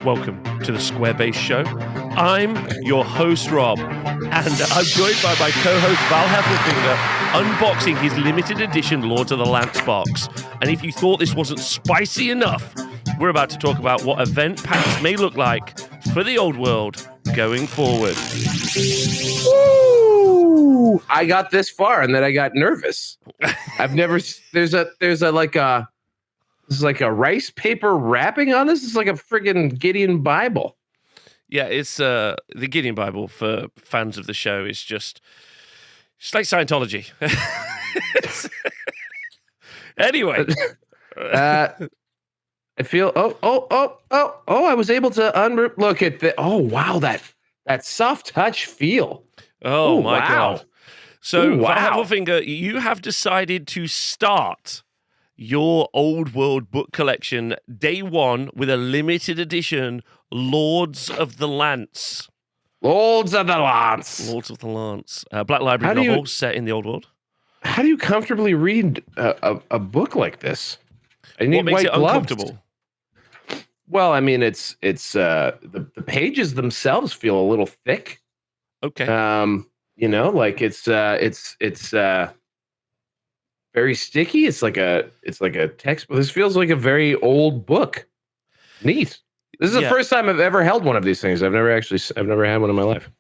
Welcome to the Squarebase Show. I'm your host, Rob, and I'm joined by my co-host, Val Heffelfinger, unboxing his limited edition Lords of the Lance box. And if you thought this wasn't spicy enough, we're about to talk about what event packs may look like for the old world going forward. Woo! I got this far and then I got nervous. I've never there's a rice paper wrapping on this. It's like a friggin' Gideon Bible. Yeah, it's the Gideon Bible for fans of the show is just like Scientology. Anyway. I feel I was able to look at the wow, that soft touch feel. Oh my wow. God. So wow. Heffelfinger, you have decided to start your old world book collection day one with a limited edition Lords of the Lance. Lords of the Lance. Lords of the Lance. Black Library novel set in the old world. How do you comfortably read a book like this? I need what makes white it gloves. Uncomfortable? Well, I mean, it's the pages themselves feel a little thick. Okay. You know, like it's very sticky. It's like a textbook. This feels like a very old book. Neat. This is the first time I've ever held one of these things. I've never had one in my life.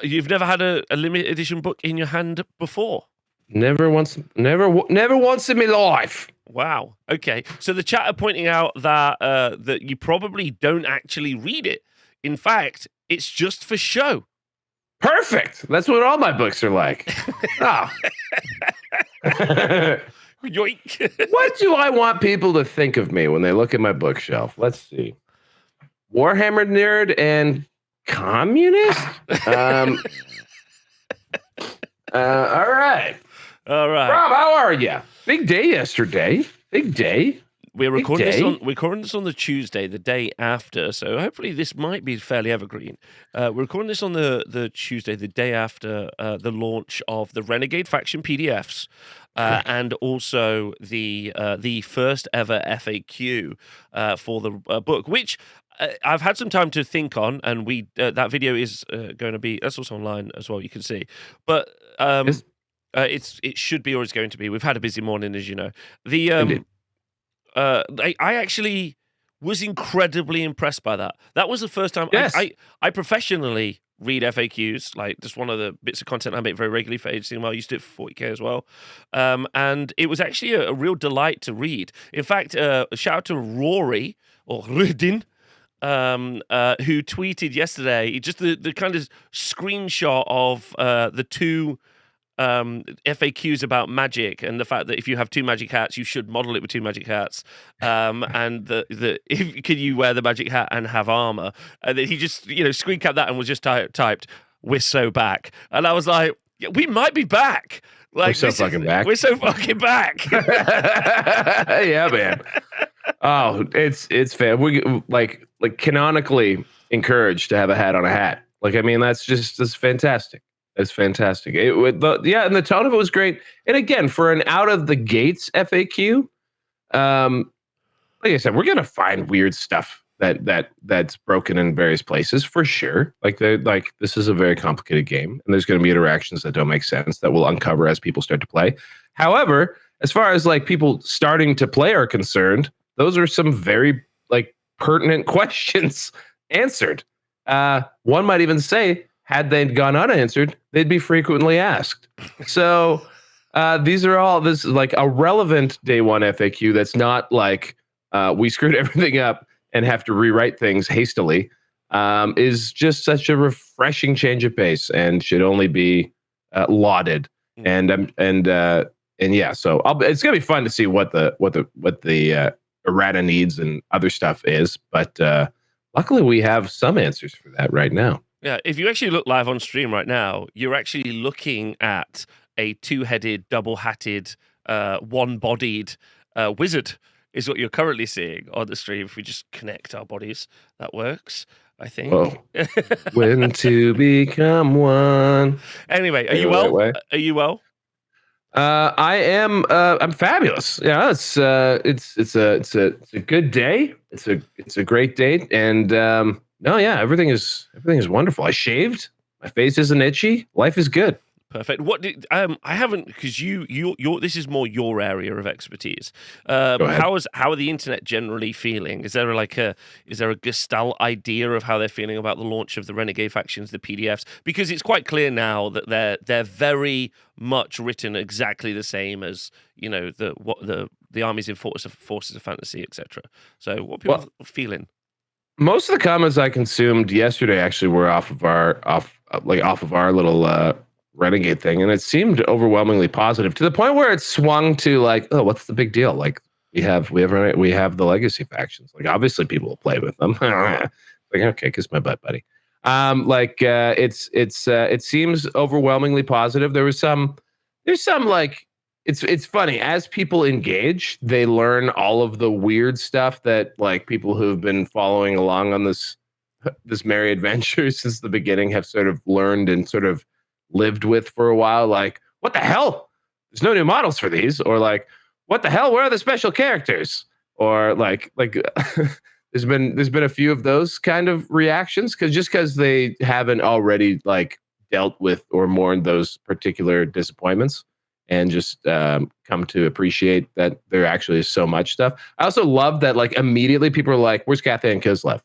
You've never had a limited edition book in your hand before? Never once in my life. Wow. Okay. So the chat are pointing out that that you probably don't actually read it. In fact, it's just for show. Perfect. That's what all my books are like. Oh. Yoink. What do I want people to think of me when they look at my bookshelf? Let's see. Warhammer nerd and communist? All right. All right. Rob, how are you? Big day yesterday. Big day. We're recording this on the Tuesday, the day after, so hopefully this might be fairly evergreen. We're recording this on the Tuesday, the day after the launch of the Renegade Faction PDFs, and also the first ever FAQ for the book, which I've had some time to think on, and that video is going to be, that's also online as well, you can see. But it should be or it's going to be. We've had a busy morning, as you know. I actually was incredibly impressed by that. That was the first time I professionally read FAQs, like just one of the bits of content I make very regularly for HTML. I used to do it for 40K as well. And it was actually a real delight to read. In fact, shout out to Rory, or Rudin, who tweeted yesterday just the kind of screenshot of the two FAQs about magic and the fact that if you have two magic hats, you should model it with two magic hats. And can you wear the magic hat and have armor? And then he just, screen capped that and was just typed, "We're so back." And I was like, yeah, we might be back. Like, we're so fucking back. We're so fucking back. Yeah, man. Oh, it's fair. We like canonically encouraged to have a hat on a hat. Like, I mean, that's fantastic. It's fantastic. And the tone of it was great. And again, for an out of the gates FAQ, like I said, we're gonna find weird stuff that's broken in various places for sure. Like this is a very complicated game, and there's gonna be interactions that don't make sense that we'll uncover as people start to play. However, as far as like people starting to play are concerned, those are some very like pertinent questions answered. One might even say, had they gone unanswered, they'd be frequently asked. So this is like a relevant day one FAQ that's not like we screwed everything up and have to rewrite things hastily, is just such a refreshing change of pace and should only be lauded. And yeah, so it's gonna be fun to see what the errata needs and other stuff is. But luckily, we have some answers for that right now. Yeah, if you actually look live on stream right now, you're actually looking at a two-headed, double-hatted, one-bodied wizard is what you're currently seeing on the stream. If we just connect our bodies, that works, I think. Whoa. When to become one. Anyway, are you well? Are you well? I am. I'm fabulous. Yeah, it's a good day. It's a great day, and no, yeah, everything is wonderful. I shaved. My face isn't itchy. Life is good. Perfect. What did I haven't, because you this is more your area of expertise. Go ahead. How are the internet generally feeling? Is there a gestalt idea of how they're feeling about the launch of the Renegade factions, the PDFs? Because it's quite clear now that they're very much written exactly the same as the armies in Forces of Fantasy, etc. So what are people feeling? Most of the comments I consumed yesterday actually were off of our little Renegade thing, and it seemed overwhelmingly positive to the point where it swung to like, oh, what's the big deal? Like we have the legacy factions. Like obviously people will play with them. Like okay, kiss my butt, buddy. It seems overwhelmingly positive. There's some like it's funny as people engage, they learn all of the weird stuff that like people who've been following along on this merry adventure since the beginning have sort of learned and sort of lived with for a while. Like, what the hell? There's no new models for these, or like, what the hell? Where are the special characters? Or like there's been a few of those kind of reactions because they haven't already like dealt with or mourned those particular disappointments and just come to appreciate that there actually is so much stuff. I also love that like immediately people are like, where's Cathay and Kislev?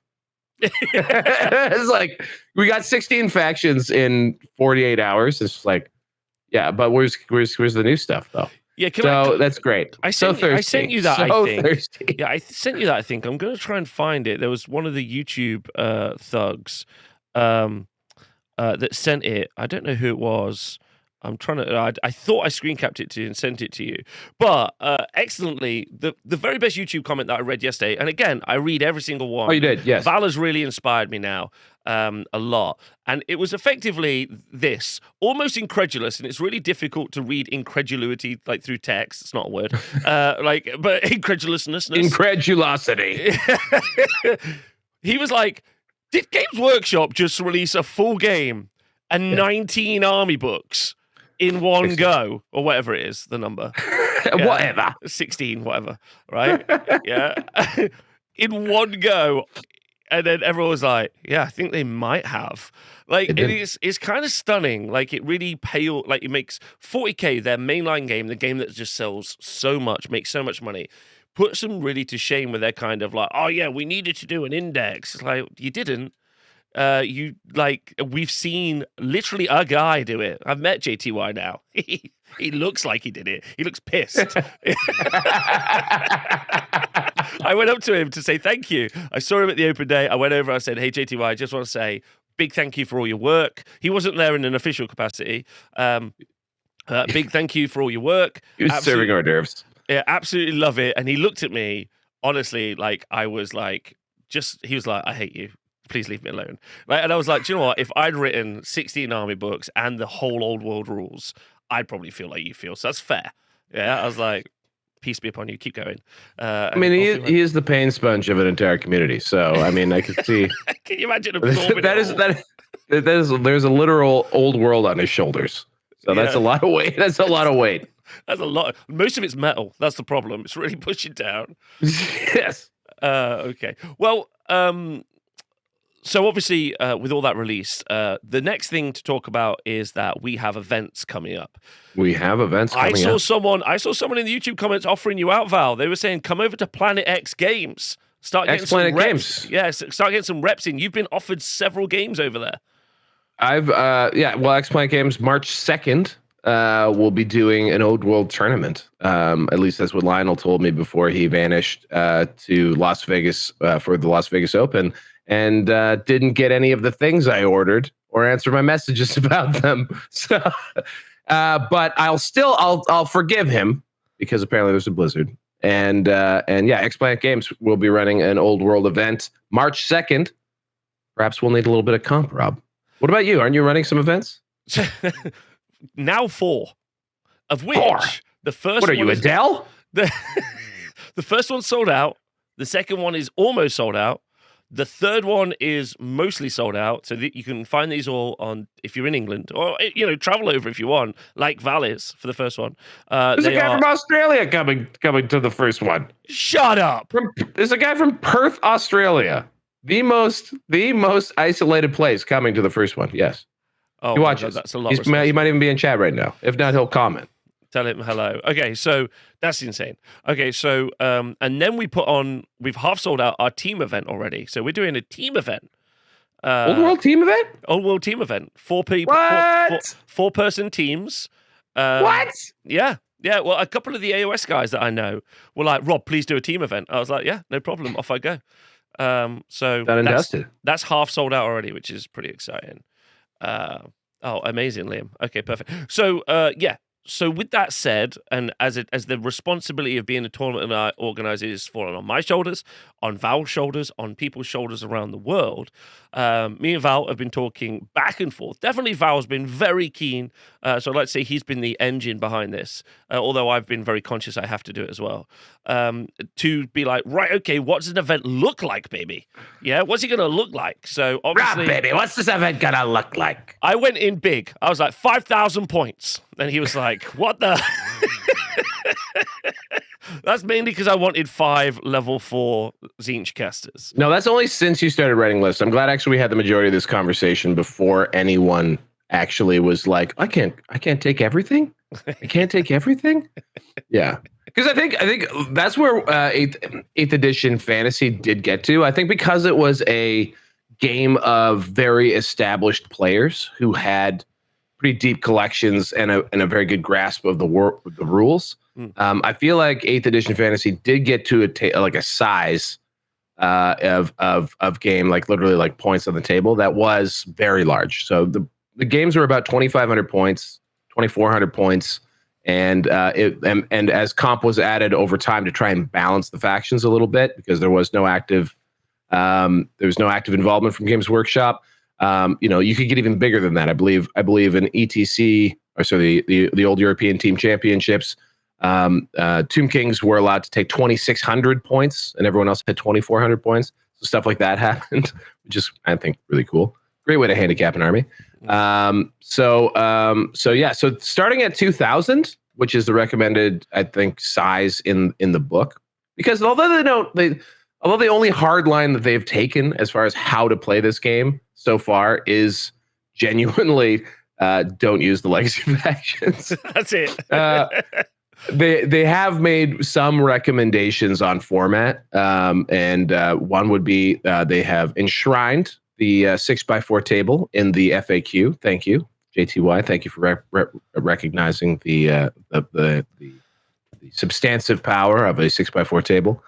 It's like we got 16 factions in 48 hours. It's like, yeah, but where's the new stuff though? Yeah, that's great. I sent you that. So I think. thirsty. Yeah, I sent you that. I think I'm going to try and find it. There was one of the YouTube thugs that sent it. I don't know who it was. I'm trying to. I thought I screen capped it to you and sent it to you, but excellently, the very best YouTube comment that I read yesterday, and again, I read every single one. Oh, you did? Yes. Val has really inspired me now a lot, and it was effectively this, almost incredulous, and it's really difficult to read incredulity like through text. It's not a word, but incredulousness. Incredulosity. He was like, "Did Games Workshop just release a full game and 19 army books in one 16. go," or whatever it is, the number. Yeah, whatever. 16, whatever, right? Yeah. In one go. And then everyone was like, yeah, I think they might have. Like, it's kind of stunning. Like, it really it makes 40K, their mainline game, the game that just sells so much, makes so much money, puts them really to shame with their kind of like, oh yeah, we needed to do an index. It's like, you didn't. We've seen literally a guy do it. I've met JTY now. He looks like he did it. He looks pissed. I went up to him to say thank you. I saw him at the open day. I went over. I said, "Hey JTY, I just want to say big thank you for all your work." He wasn't there in an official capacity. Big thank you for all your work. He was serving hors d'oeuvres. Yeah, absolutely love it. And he looked at me honestly like I was like, he was like, "I hate you. Please leave me alone." Right? And I was like, do you know what? If I'd written 16 army books and the whole Old World rules, I'd probably feel like you feel. So that's fair. Yeah, I was like, peace be upon you. Keep going. I mean, he is the pain sponge of an entire community. So, I mean, I could see. Can you imagine absorbing there's a literal old world on his shoulders. So that's a lot of weight. That's a lot of weight. That's a lot. Most of it's metal. That's the problem. It's really pushing down. Yes. Okay. Well, so obviously, with all that released, the next thing to talk about is that we have events coming up. We have events coming up. I saw someone in the YouTube comments offering you out, Val. They were saying, come over to Planet X Games. Start getting some reps. Games. Yes, start getting some reps in. You've been offered several games over there. X Planet Games, March 2nd, we'll be doing an Old World tournament. At least that's what Lionel told me before he vanished to Las Vegas for the Las Vegas Open. And didn't get any of the things I ordered or answer my messages about them. So, but I'll forgive him because apparently there's a blizzard. And X Planet Games will be running an Old World event March 2nd. Perhaps we'll need a little bit of comp, Rob. What about you? Aren't you running some events? Now 4, of which the first. What are you, Adele? The first one's sold out. The second one is almost sold out. The third one is mostly sold out, so that you can find these all on if you're in England, or travel over if you want, like Val is for the first one. There's a guy from Australia coming to the first one. Shut up. There's a guy from Perth, Australia, the most isolated place, coming to the first one. Yes. Oh, he watches. That's a lot. He might even be in chat right now. If not, he'll comment. Tell him hello. Okay, so that's insane. Okay, so and then we've half sold out our team event already. So we're doing a team event. Old World team event? Old World team event. 4 people. What? 4-person teams. What? Yeah. Yeah, well, a couple of the AOS guys that I know were like, Rob, please do a team event. I was like, yeah, no problem. Off I go. So done and dusted. That's half sold out already, which is pretty exciting. Amazing, Liam. Okay, perfect. So, yeah. So with that said, and as the responsibility of being a tournament organizer is falling on my shoulders, on Val's shoulders, on people's shoulders around the world, me and Val have been talking back and forth. Definitely Val's been very keen. So I'd like to say he's been the engine behind this, although I've been very conscious I have to do it as well. To be like, right, okay, what does an event look like, baby? Yeah, what's it going to look like? So obviously... Rob, baby, what's this event going to look like? I went in big. I was like, 5,000 points. And he was like, what the... That's mainly because I wanted 5 level 4 Tzeentch casters. No, that's only since you started writing lists. I'm glad actually we had the majority of this conversation before anyone actually was like, I can't take everything. I can't take everything. Yeah. Because I think that's where 8th edition fantasy did get to. I think because it was a game of very established players who had pretty deep collections and a very good grasp of the rules. I feel like 8th edition fantasy did get to a size of game, like literally like points on the table, that was very large. So the games were about 2,500 points, 2,400 points. And as comp was added over time to try and balance the factions a little bit, because there was no active involvement from Games Workshop. You could get even bigger than that. I believe in ETC, or so the old European Team Championships, Tomb Kings were allowed to take 2,600 points, and everyone else had 2,400 points. So stuff like that happened, which is, I think, really cool. Great way to handicap an army. So starting at 2,000, which is the recommended, I think, size in the book, because although the only hard line that they've taken as far as how to play this game so far is genuinely don't use the legacy factions. That's it. They have made some recommendations on format, and one would be they have enshrined the 6x4 table in the FAQ. Thank you, JTY. Thank you for recognizing the substantive power of a 6x4 table.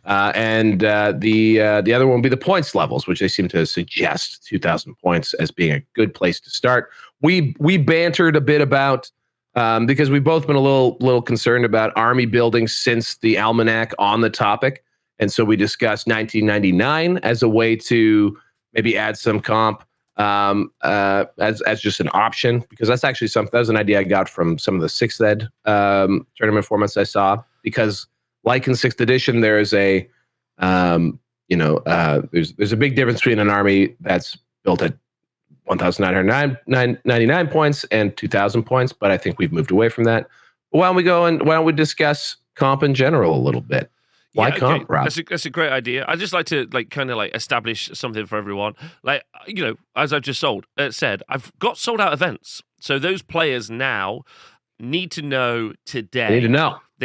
And the other one would be the points levels, which they seem to suggest 2,000 points as being a good place to start. We bantered a bit about because we've both been a little concerned about army building since the almanac on the topic, and so we discussed 1999 as a way to maybe add some comp as just an option, because that's actually that was an idea I got from some of the 6th ed tournament formats I saw, because like in 6th edition, there's a there's a big difference between an army that's built at 1,999 points and 2,000 points, but I think we've moved away from that. Why don't we discuss comp in general a little bit? Why comp, Rob? That's a great idea. I just like to establish something for everyone. As I've just said, I've got sold out events. So those players now need to know today. They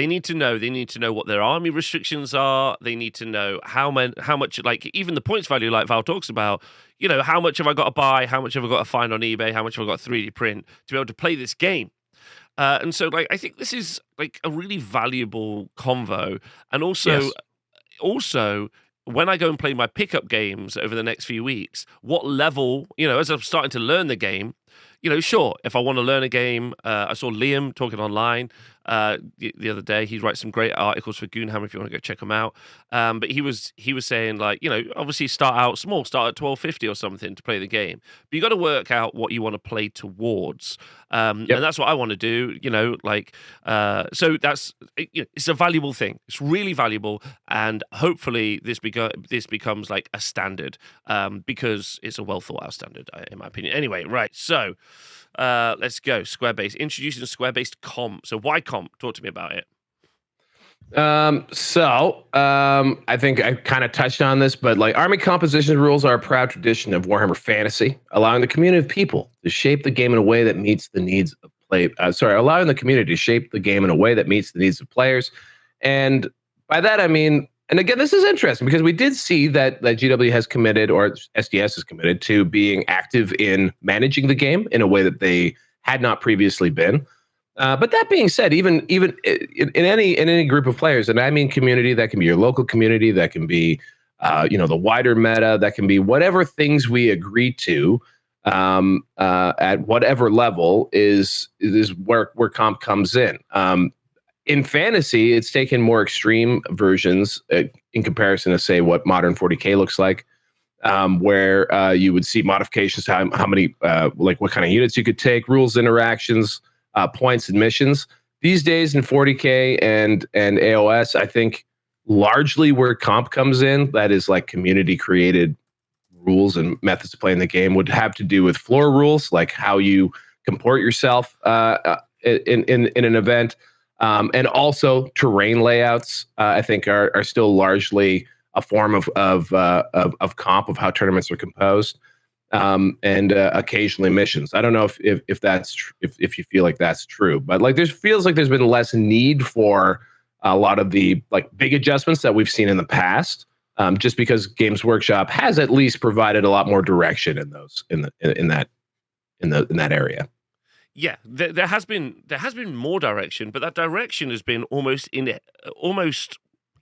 need to know. They need to know what their army restrictions are. They need to know how much, even the points value, like Val talks about. How much have I got to buy? How much have I got to find on eBay? How much have I got to 3D print to be able to play this game? And so, I think this is a really valuable convo. And also, when I go and play my pickup games over the next few weeks, what level, as I'm starting to learn the game, sure, if I want to learn a game, I saw Liam talking online. the other day. He writes some great articles for Goonhammer if you want to go check them out. But he was saying, like, obviously start out small, start at 12.50 or something to play the game. But you got to work out what you want to play towards. And that's what I want to do, so that's it's a valuable thing. It's really valuable, and hopefully this becomes like a standard, because it's a well thought out standard, in my opinion. Anyway, right, so let's go. Square-based, introducing square-based comp. So why comp? Talk to me about it. I think I kind of touched on this, but like army composition rules are a proud tradition of Warhammer Fantasy, allowing the community of people to shape the game in a way that meets the needs of allowing the community to shape the game in a way that meets the needs of players. And by that, I mean, and again, this is interesting because we did see that GW has committed, or SDS is committed to being active in managing the game in a way that they had not previously been. But that being said, even in any group of players, and I mean community, that can be your local community, that can be the wider meta, that can be whatever things we agree to at whatever level is where comp comes in. In fantasy, it's taken more extreme versions in comparison to, say, what modern 40K looks like, where you would see modifications to how many, like what kind of units you could take, rules, interactions, points, and missions. These days in 40K and AOS, I think largely where comp comes in, that is like community created rules and methods of playing the game, would have to do with floor rules, like how you comport yourself in an event. And also terrain layouts, I think are still largely a form of comp of how tournaments are composed, and occasionally missions. I don't know if that's if you feel like that's true, but like feels like there's been less need for a lot of the like big adjustments that we've seen in the past, just because Games Workshop has at least provided a lot more direction in that area. Yeah, there has been more direction, but that direction has been almost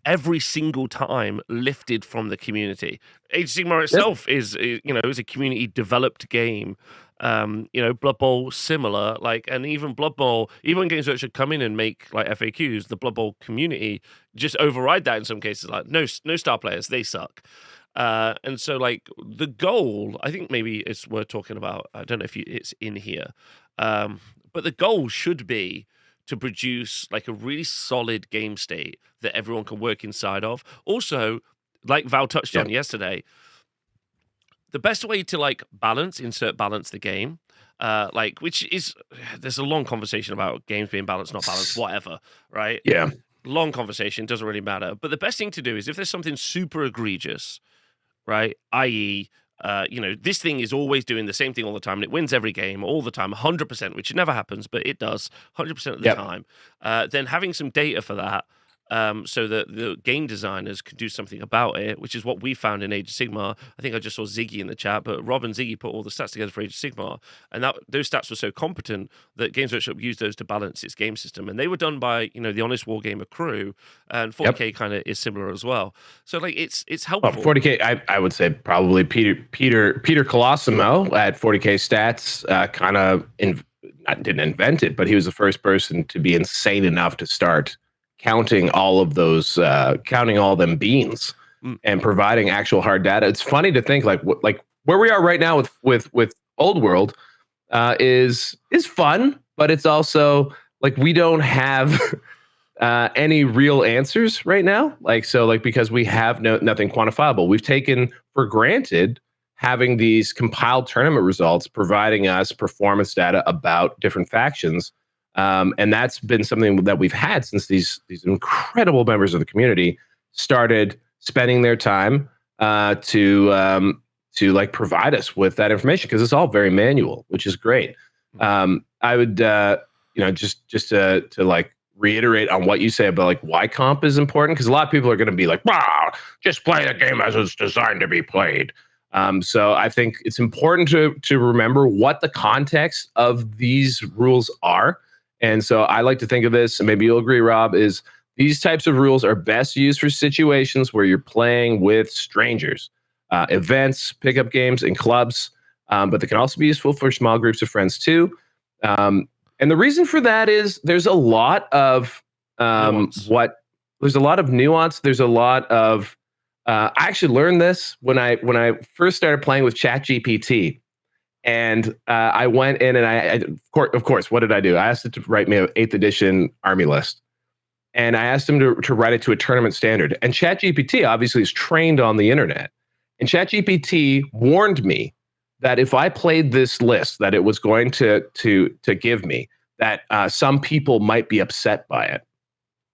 every single time lifted from the community. Age of Sigmar itself is a community developed game. Blood Bowl similar, and even Blood Bowl, even when Games Workshop come in and make like FAQs, the Blood Bowl community just override that in some cases. Like no star players, they suck. And so like the goal, I think maybe it's worth talking about. I don't know if it's in here. But the goal should be to produce like a really solid game state that everyone can work inside of. Also, like Val touched on yesterday, the best way to like balance the game, which is, there's a long conversation about games being balanced, not balanced, whatever, right? Yeah. Long conversation, doesn't really matter. But the best thing to do is if there's something super egregious, right? i.e., this thing is always doing the same thing all the time, and it wins every game all the time, 100%, which never happens, but it does 100% of the time. Then having some data for that, so that the game designers can do something about it, which is what we found in Age of Sigmar. I think I just saw Ziggy in the chat, but Rob and Ziggy put all the stats together for Age of Sigmar, and those stats were so competent that Games Workshop used those to balance its game system, and they were done by the Honest Wargamer crew, and 40K kind of is similar as well. So like it's helpful. Well, 40K, I would say probably Peter Colosimo at 40K Stats kind of didn't invent it, but he was the first person to be insane enough to start counting all of those, counting all them beans and providing actual hard data. It's funny to think like where we are right now with Old World is fun, but it's also like we don't have any real answers right now. Because we have nothing quantifiable. We've taken for granted having these compiled tournament results, providing us performance data about different factions. And that's been something that we've had since these incredible members of the community started spending their time to like provide us with that information, because it's all very manual, which is great. I would just to like reiterate on what you say about like why comp is important, because a lot of people are going to be like, wow, just play the game as it's designed to be played. So I think it's important to remember what the context of these rules are. And so I like to think of this, and maybe you'll agree, Rob, is these types of rules are best used for situations where you're playing with strangers, events, pickup games, and clubs, but they can also be useful for small groups of friends too. And the reason for that is there's a lot of there's a lot of nuance. There's a lot of I actually learned this when I first started playing with ChatGPT, and I went in and of course, what did I do? I asked it to write me an 8th edition army list, and I asked him to write it to a tournament standard. And ChatGPT obviously is trained on the internet, and ChatGPT warned me that if I played this list, that it was going to give me that some people might be upset by it,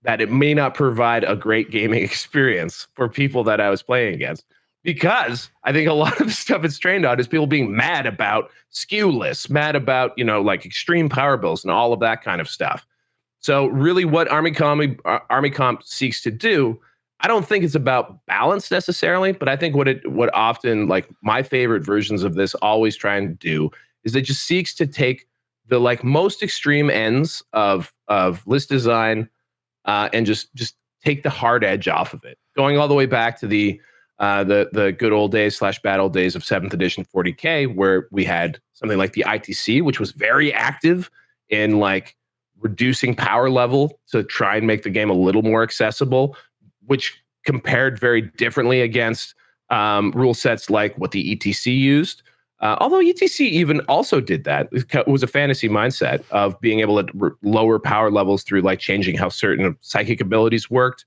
that it may not provide a great gaming experience for people that I was playing against. Because I think a lot of the stuff it's trained on is people being mad about skew lists, mad about, like extreme power bills and all of that kind of stuff. So really what Army Comp seeks to do, I don't think it's about balance necessarily, but I think what often, like my favorite versions of this always try and do is it just seeks to take the like most extreme ends of list design and just take the hard edge off of it, going all the way back to the good old days / bad old days of 7th edition 40K, where we had something like the ITC, which was very active in like reducing power level to try and make the game a little more accessible, which compared very differently against rule sets like what the ETC used. Although ETC even also did that. It was a fantasy mindset of being able to lower power levels through like changing how certain psychic abilities worked,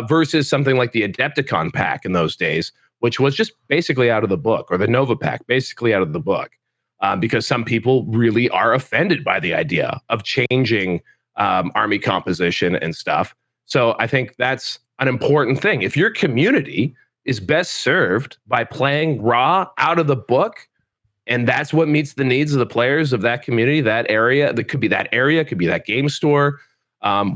versus something like the Adepticon pack in those days, which was just basically out of the book, or the Nova pack, basically out of the book, because some people really are offended by the idea of changing army composition and stuff. So I think that's an important thing. If your community is best served by playing raw out of the book, and that's what meets the needs of the players of that community, that area, that could be that area, could be that game store,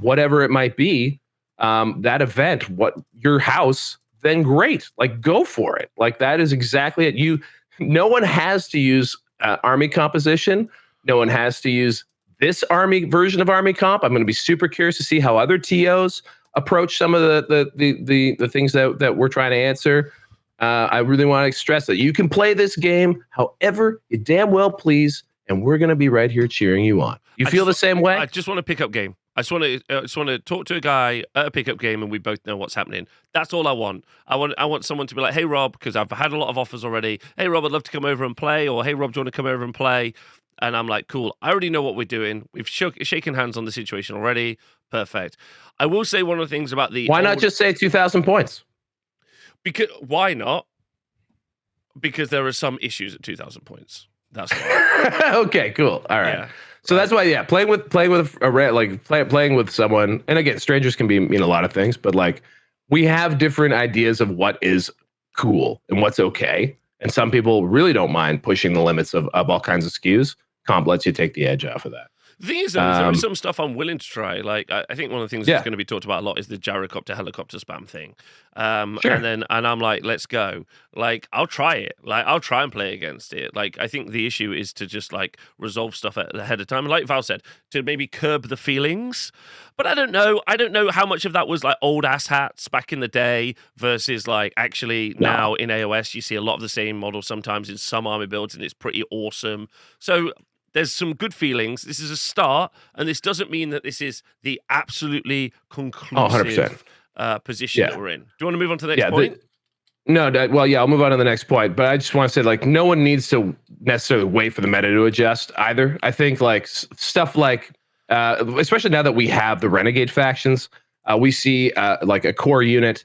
whatever it might be, that event, what your house, then great, like go for it. Like that is exactly it. No one has to use army composition. No one has to use this army version of Army Comp. I'm going to be super curious to see how other TOs approach some of the things that we're trying to answer. I really want to stress that you can play this game however you damn well please, and we're going to be right here cheering you on. You feel the same way? I just want a pickup game. I just want to talk to a guy at a pickup game, and we both know what's happening. That's all I want. I want someone to be like, "Hey Rob," because I've had a lot of offers already. "Hey Rob, I'd love to come over and play," or "Hey Rob, do you want to come over and play?" And I'm like, "Cool. I already know what we're doing. We've shaken hands on the situation already. Perfect." I will say one of the things about the why not just say 2,000 points? Because why not? Because there are some issues at 2,000 points. That's why. Okay, cool. All right. Yeah. So that's why, yeah, playing with someone, and again, strangers can mean a lot of things, but like we have different ideas of what is cool and what's okay, and some people really don't mind pushing the limits of all kinds of skews. Comp lets you take the edge off of that. The thing is, there is some stuff I'm willing to try. Like, I think one of the things that's going to be talked about a lot is the gyrocopter helicopter spam thing. Sure. And I'm like, let's go. Like, I'll try it. Like, I'll try and play against it. Like, I think the issue is to just like resolve stuff ahead of time. Like Val said, to maybe curb the feelings. But I don't know. I don't know how much of that was like old ass hats back in the day versus like actually now in AOS you see a lot of the same model sometimes in some army builds, and it's pretty awesome. So there's some good feelings. This is a start, and this doesn't mean that this is the absolutely conclusive position that we're in. Do you want to move on to the next point? I'll move on to the next point, but I just want to say, like, no one needs to necessarily wait for the meta to adjust either. I think, like, stuff like, especially now that we have the Renegade factions, we see, like, a core unit,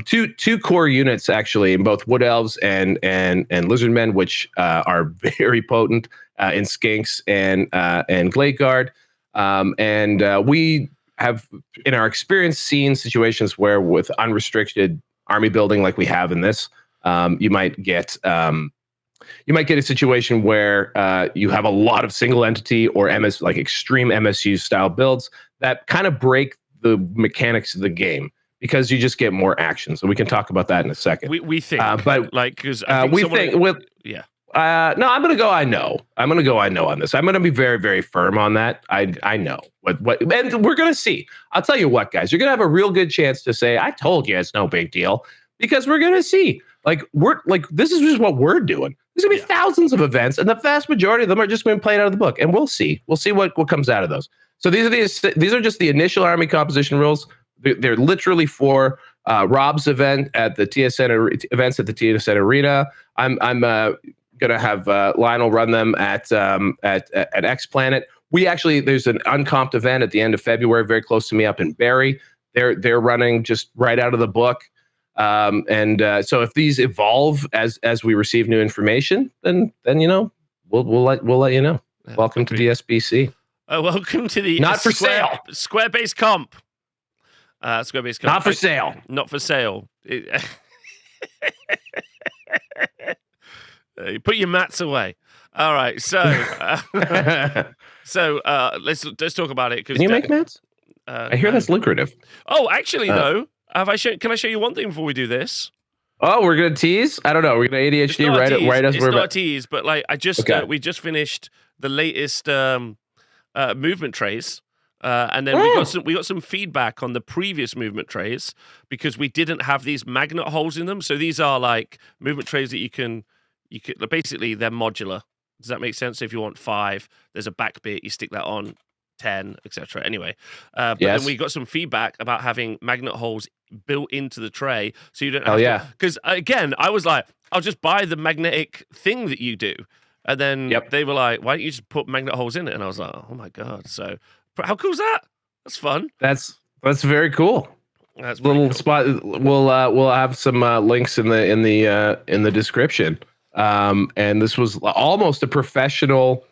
two core units, actually, in both Wood Elves and Lizardmen, which are very potent in Skinks and Glade Guard. And we have, in our experience, seen situations where with unrestricted army building like we have in this, you might get a situation where you have a lot of single entity or like extreme MSU style builds that kind of break the mechanics of the game, because you just get more action. So we can talk about that in a second. We think, but like, because no, I'm gonna go. I know on this. I'm gonna be very, very firm on that. I know what, and we're gonna see. I'll tell you what, guys, you're gonna have a real good chance to say, "I told you it's no big deal," because we're gonna see. This is just what we're doing. There's gonna be thousands of events, and the vast majority of them are just going to be played out of the book, and we'll see what comes out of those. So these are just the initial army composition rules. They're literally for Rob's event at the TSN events at the TSN Arena. I'm gonna have Lionel run them at X Planet. There's an uncomped event at the end of February, very close to me up in Barrie. They're running just right out of the book. So if these evolve as we receive new information, then we'll let you know. Yeah, welcome to the SBC. Welcome to the not for sale Squarebase comp. Squarebase comp. Not for sale. Not for sale. You put your mats away. All right, so let's talk about it. Can you make mats? I hear that's lucrative. Oh, actually, though, can I show you one thing before we do this? Oh, we're gonna tease. I don't know. We're gonna ADHD right as we're. It's not a tease, but like we just finished the latest movement trays. And then we got some feedback on the previous movement trays because we didn't have these magnet holes in them. So these are like movement trays that you can basically they're modular. Does that make sense? So if you want 5, there's a back bit, you stick that on 10, etc. Anyway, but then we got some feedback about having magnet holes built into the tray, so you don't have to. Because again, I was like, I'll just buy the magnetic thing that you do, and then they were like, why don't you just put magnet holes in it? And I was like, oh my god, so. How cool is that? That's fun. That's very cool. That's little cool. Spot. We'll have some links in the description. And this was almost a professional.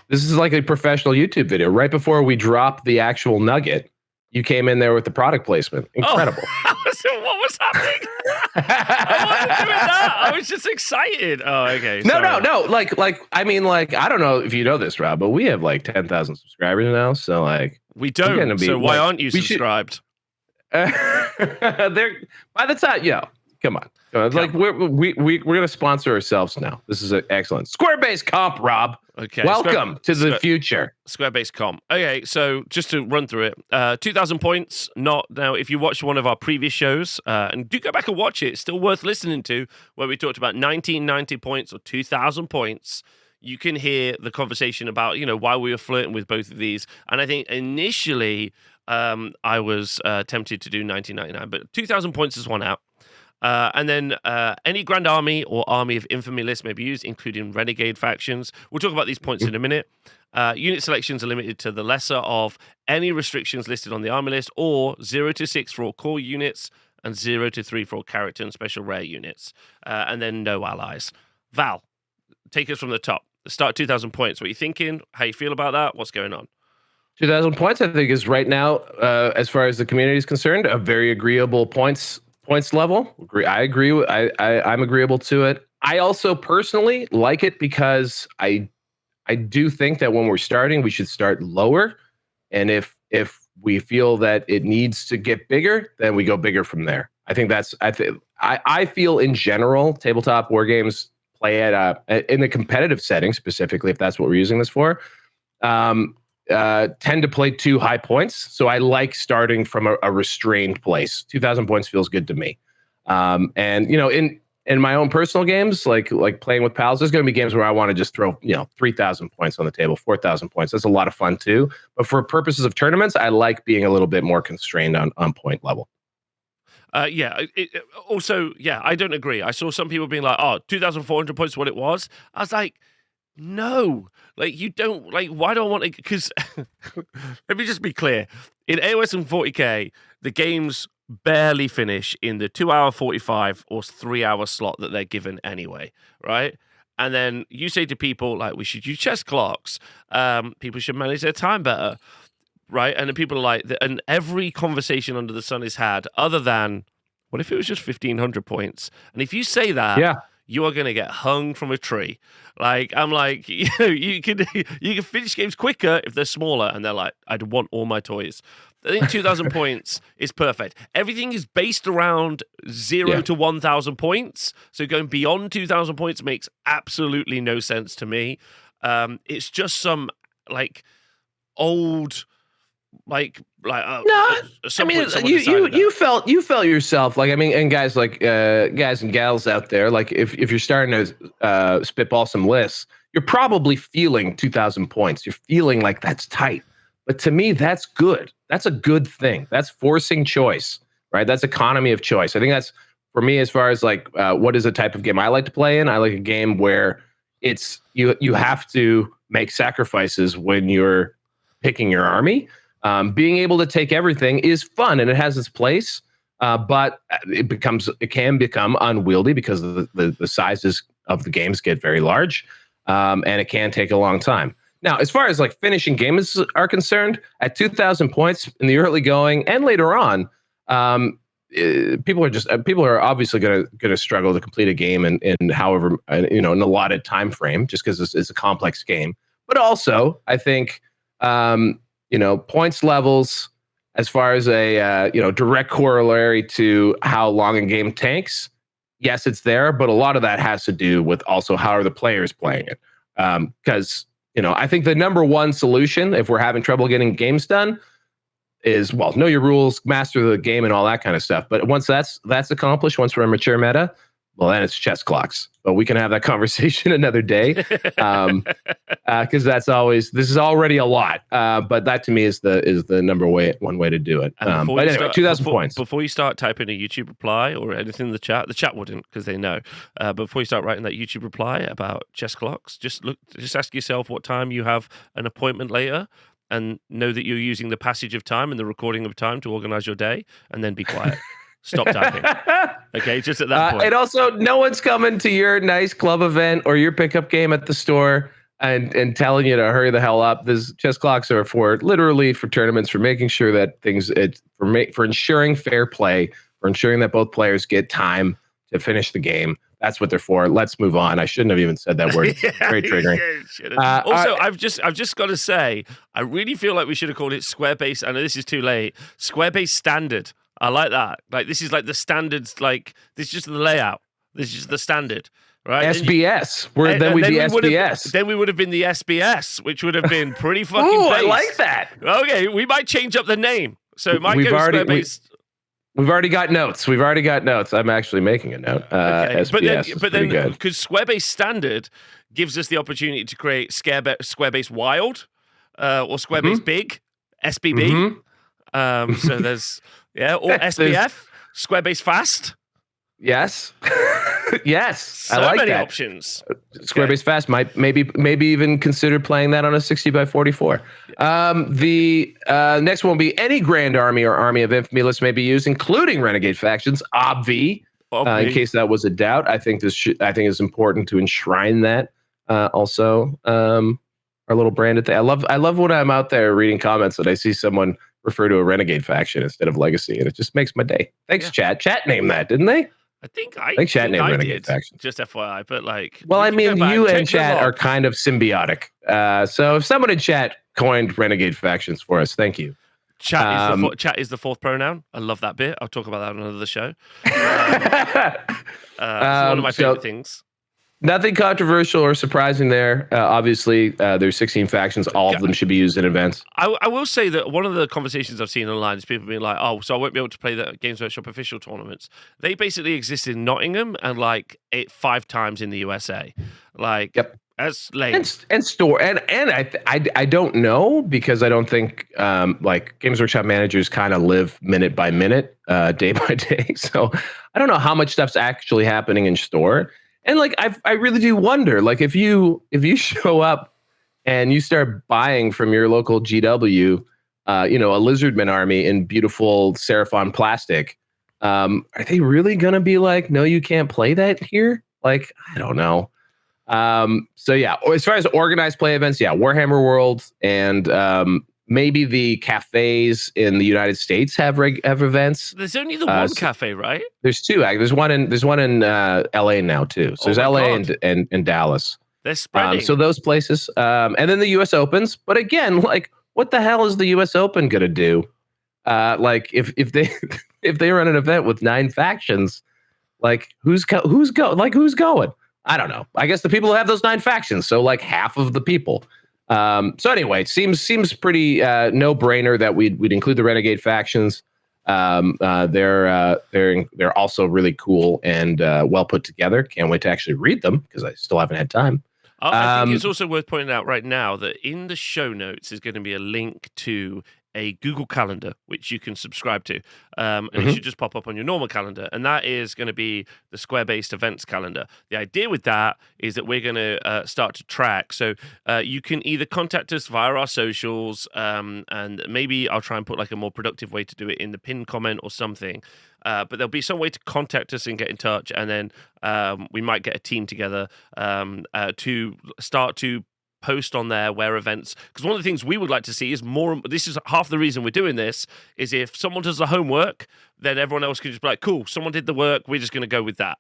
This is like a professional YouTube video. Right before we dropped the actual nugget, you came in there with the product placement. Incredible. So what was happening? I wasn't doing that. I was just excited. Oh, okay. No. I don't know if you know this, Rob, but we have like 10,000 subscribers now. So like we don't. So why aren't you subscribed? They're by the time, come on. Like we're gonna sponsor ourselves now. This is excellent. Squarebase comp, Rob. Okay. Welcome to the future. Squarebase comp. Okay, so just to run through it, 2,000 points. Not now. If you watch one of our previous shows, and do go back and watch it, it's still worth listening to, where we talked about 1990 points or 2,000 points. You can hear the conversation about why we were flirting with both of these. And I think initially I was tempted to do 1999, but 2,000 points is one out. And then any Grand Army or Army of Infamy list may be used, including Renegade factions. We'll talk about these points in a minute. Unit selections are limited to the lesser of any restrictions listed on the army list, or 0 to 6 for all core units, and 0 to 3 for all character and special rare units. And then no allies. Val, take us from the top. Start 2,000 points. What are you thinking? How you feel about that? What's going on? 2,000 points, I think, is right now, as far as the community is concerned, a very agreeable points level. I agree. I'm agreeable to it. I also personally like it because I do think that when we're starting, we should start lower, and if we feel that it needs to get bigger, then we go bigger from there. I think I feel in general, tabletop war games play at in a competitive setting specifically, if that's what we're using this for. Tend to play too high points. So I like starting from a restrained place. 2,000 points feels good to me. And in my own personal games, like playing with pals, there's going to be games where I want to just throw 3,000 points on the table, 4,000 points. That's a lot of fun too. But for purposes of tournaments, I like being a little bit more constrained on point level. Also, I don't agree. I saw some people being like, 2,400 points is what it was. I was like, no, like you don't why do I want to? Because let me just be clear. In AOS and 40k, the games barely finish in the 2-hour 45 or 3-hour slot that they're given anyway, right? And then you say to people like, we should use chess clocks. People should manage their time better, right? And then people are like, and every conversation under the sun is had other than, what if it was just 1,500 points? And if you say that, you are going to get hung from a tree. Like, I'm like, you can finish games quicker if they're smaller. And they're like, I'd want all my toys. I think 2,000 points is perfect. Everything is based around 0 to 1,000 points. So going beyond 2,000 points makes absolutely no sense to me. It's just some like old No, I mean, you felt yourself like, I mean, and guys and gals out there, like if you're starting to spitball some lists, you're probably feeling 2,000 points. You're feeling like that's tight, but to me, that's good. That's a good thing. That's forcing choice, right? That's economy of choice. I think that's for me as far as like what is the type of game I like to play in. I like a game where it's you have to make sacrifices when you're picking your army. Being able to take everything is fun and it has its place, but it can become unwieldy because the sizes of the games get very large, and it can take a long time. Now, as far as like finishing games are concerned, at 2,000 points in the early going and later on, people are obviously going to struggle to complete a game in however an allotted time frame, just because it's a complex game. But also, I think. Points levels as far as a direct corollary to how long a game takes. Yes, it's there, but a lot of that has to do with also how are the players playing it. Because I think the number one solution if we're having trouble getting games done is, well, know your rules, master the game, and all that kind of stuff. But once that's accomplished, once we're in mature meta, well, then it's chess clocks. But we can have that conversation another day, because this is already a lot. But that to me is the one way to do it. But anyway, 2,000 points. Before you start typing a YouTube reply or anything in the chat wouldn't, because they know. But before you start writing that YouTube reply about chess clocks, just ask yourself what time you have an appointment later, and know that you're using the passage of time and the recording of time to organize your day, and then be quiet. Stop typing. Okay, just at that point. And also, no one's coming to your nice club event or your pickup game at the store and telling you to hurry the hell up. These chess clocks are for tournaments, for making sure that for ensuring fair play, for ensuring that both players get time to finish the game. That's what they're for. Let's move on. I shouldn't have even said that word. Very triggering. Also, I've just got to say, I really feel like we should have called it Squarebase. I know this is too late. Squarebase Standard. I like that. Like, this is like the standards. Like, this is just the layout. This is just the standard, right? SBS. Then we'd be SBS. Then we would have been the SBS, which would have been pretty fucking. Ooh, I like that. Okay, we might change up the name. So it might go Squarebase. We've already got notes. I'm actually making a note. Okay. SBS but then, because Squarebase Standard gives us the opportunity to create Squarebase Wild or Squarebase Big, SBB. Mm-hmm. So there's or SBF, Squarebase Fast. Yes, yes. So I like many that. options. Squarebase Fast might maybe even consider playing that on a 60x44. The next one will be any Grand Army or Army of Infamy list may be used, including Renegade factions. In case that was a doubt, I think it's important to enshrine that. Also, our little branded thing. I love when I'm out there reading comments and I see someone refer to a Renegade faction instead of Legacy, and it just makes my day. Thanks, Chat. Chat named that, didn't they? I think Chat named Renegade faction. Just FYI, but like, well, I mean, you and Chat are kind of symbiotic. So if someone in Chat coined Renegade factions for us, thank you. Chat is the fourth pronoun. I love that bit. I'll talk about that on another show. It's one of my favorite things. Nothing controversial or surprising there. Obviously, there's 16 factions. All of them should be used in events. I will say that one of the conversations I've seen online is people being like, oh, so I won't be able to play the Games Workshop official tournaments. They basically exist in Nottingham and like 5 times in the USA. Like, that's lame. And store. And I don't know, because I don't think like Games Workshop managers kind of live minute by minute, day by day. So I don't know how much stuff's actually happening in store. And like, I really do wonder, like, if you show up and you start buying from your local GW, a Lizardman army in beautiful Seraphon plastic, are they really going to be like, no, you can't play that here? Like, I don't know. So yeah, as far as organized play events, Warhammer World and maybe the cafes in the United States have events. There's only the one cafe, right? There's 2. There's one in LA now too. So there's LA and Dallas. They're spreading. So those places, and then the US Opens. But again, like, what the hell is the US Open gonna do? Like, if they run an event with 9 factions, like, who's going? I don't know. I guess the people who have those 9 factions. So like half of the people. So anyway, it seems pretty no brainer that we'd include the Renegade factions. They're also really cool and well put together. Can't wait to actually read them because I still haven't had time. I think it's also worth pointing out right now that in the show notes is going to be a link to a Google Calendar, which you can subscribe to. And it should just pop up on your normal calendar. And that is going to be the Square-based events calendar. The idea with that is that we're going to start to track. So you can either contact us via our socials, and maybe I'll try and put like a more productive way to do it in the pinned comment or something. But there'll be some way to contact us and get in touch. And then we might get a team together to start to post on there where events, because one of the things we would like to see is more. This is half the reason we're doing this, is if someone does the homework, then everyone else can just be like, cool, someone did the work, we're just going to go with that.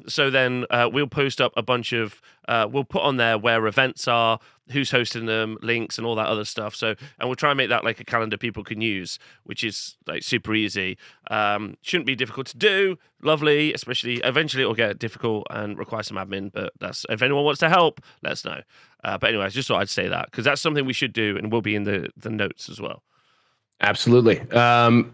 So then we'll post up a bunch of we'll put on there where events are, who's hosting them, links and all that other stuff. So, and we'll try and make that like a calendar people can use, which is like super easy. Shouldn't be difficult to do. Lovely, especially eventually it'll get difficult and require some admin, but that's, if anyone wants to help, let us know. But anyway, I just thought I'd say that because that's something we should do and will be in the notes as well. Absolutely. The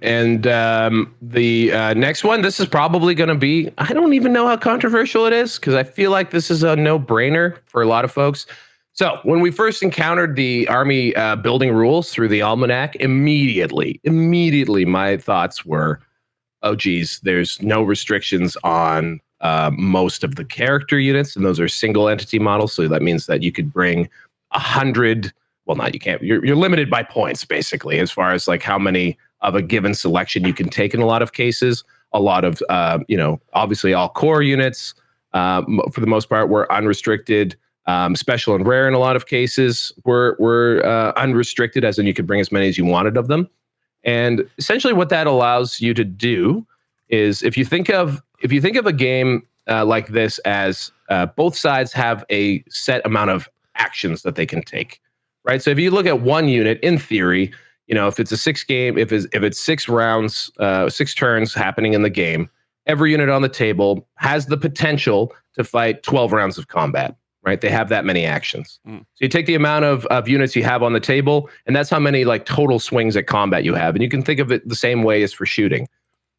next one, this is probably going to be, I don't even know how controversial it is because I feel like this is a no-brainer for a lot of folks. So when we first encountered the army building rules through the almanac, immediately my thoughts were, oh, geez, there's no restrictions on most of the character units, and those are single entity models. So that means that you could bring 100. Well, not you can't. You're limited by points, basically, as far as like how many of a given selection you can take in a lot of cases. A lot of, obviously all core units, for the most part, were unrestricted. Special and rare in a lot of cases were unrestricted, as in you could bring as many as you wanted of them. And essentially what that allows you to do is if you think of a game like this as both sides have a set amount of actions that they can take. Right. So if you look at one unit, in theory, if it's a 6 game, if it's 6 rounds, 6 turns happening in the game, every unit on the table has the potential to fight 12 rounds of combat. Right. They have that many actions. So you take the amount of units you have on the table, and that's how many like total swings at combat you have. And you can think of it the same way as for shooting.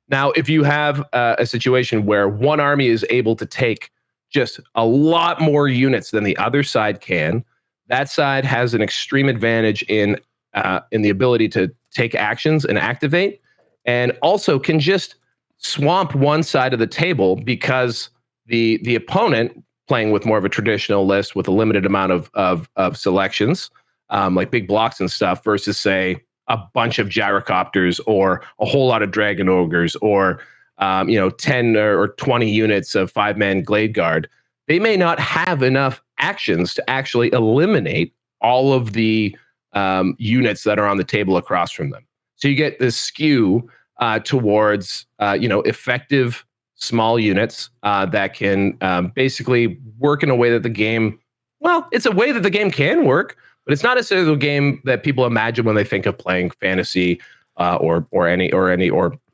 Now, if you have a situation where one army is able to take just a lot more units than the other side can, that side has an extreme advantage in the ability to take actions and activate, and also can just swamp one side of the table because the opponent, playing with more of a traditional list with a limited amount of selections, like big blocks and stuff, versus say a bunch of gyrocopters or a whole lot of dragon ogres or 10 or 20 units of 5-man glade guard, they may not have enough actions to actually eliminate all of the units that are on the table across from them. So you get this skew towards effective small units that can basically work in a way that the game, well, it's a way that the game can work, but it's not necessarily the game that people imagine when they think of playing fantasy or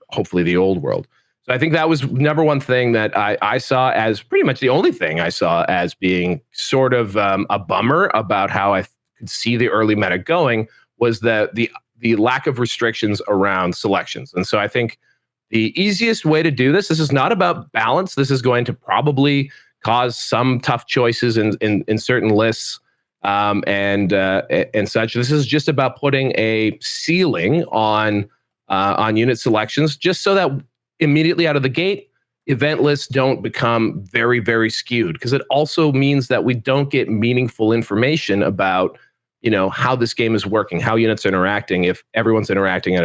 hopefully the old world. So I think that was number one thing that I saw as pretty much the only thing I saw as being sort of a bummer about how I could see the early meta going, was the lack of restrictions around selections. And so I think the easiest way to do this is not about balance. This is going to probably cause some tough choices in certain lists and such. This is just about putting a ceiling on unit selections, just so that immediately out of the gate, event lists don't become very, very skewed, because it also means that we don't get meaningful information about, how this game is working, how units are interacting, if everyone's interacting at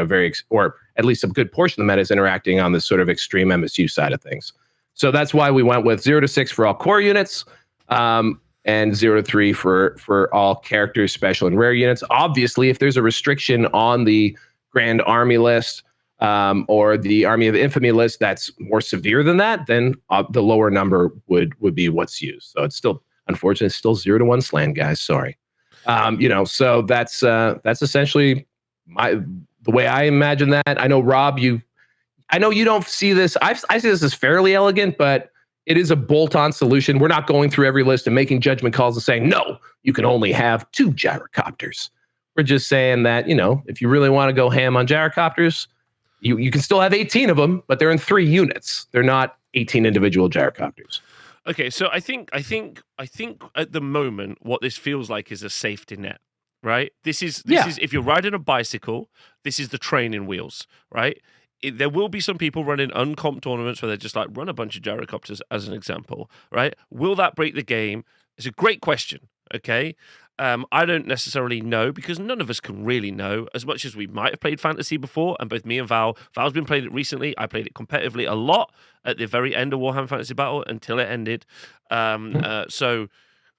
or at least a good portion of the meta is interacting on this sort of extreme MSU side of things. So that's why we went with 0 to 6 for all core units, and 0 to 3 for all characters, special and rare units. Obviously, if there's a restriction on the Grand Army list, or the Army of Infamy list that's more severe than that, then the lower number would be what's used. So it's still, unfortunately, it's still 0 to 1 slant, guys. Sorry. So that's essentially the way I imagine that. I know, Rob, I know you don't see this. I see this as fairly elegant, but it is a bolt-on solution. We're not going through every list and making judgment calls and saying, no, you can only have 2 gyrocopters. We're just saying that, if you really want to go ham on gyrocopters, you can still have 18 of them, but they're in 3 units. They're not 18 individual gyrocopters. Okay, so I think at the moment what this feels like is a safety net, right? This is if you're riding a bicycle, this is the training wheels, right? There will be some people running uncomp tournaments where they're just like run a bunch of gyrocopters as an example, right? Will that break the game? It's a great question. Okay. I don't necessarily know because none of us can really know as much as we might have played fantasy before. And both me and Val's been playing it recently. I played it competitively a lot at the very end of Warhammer Fantasy Battle until it ended. So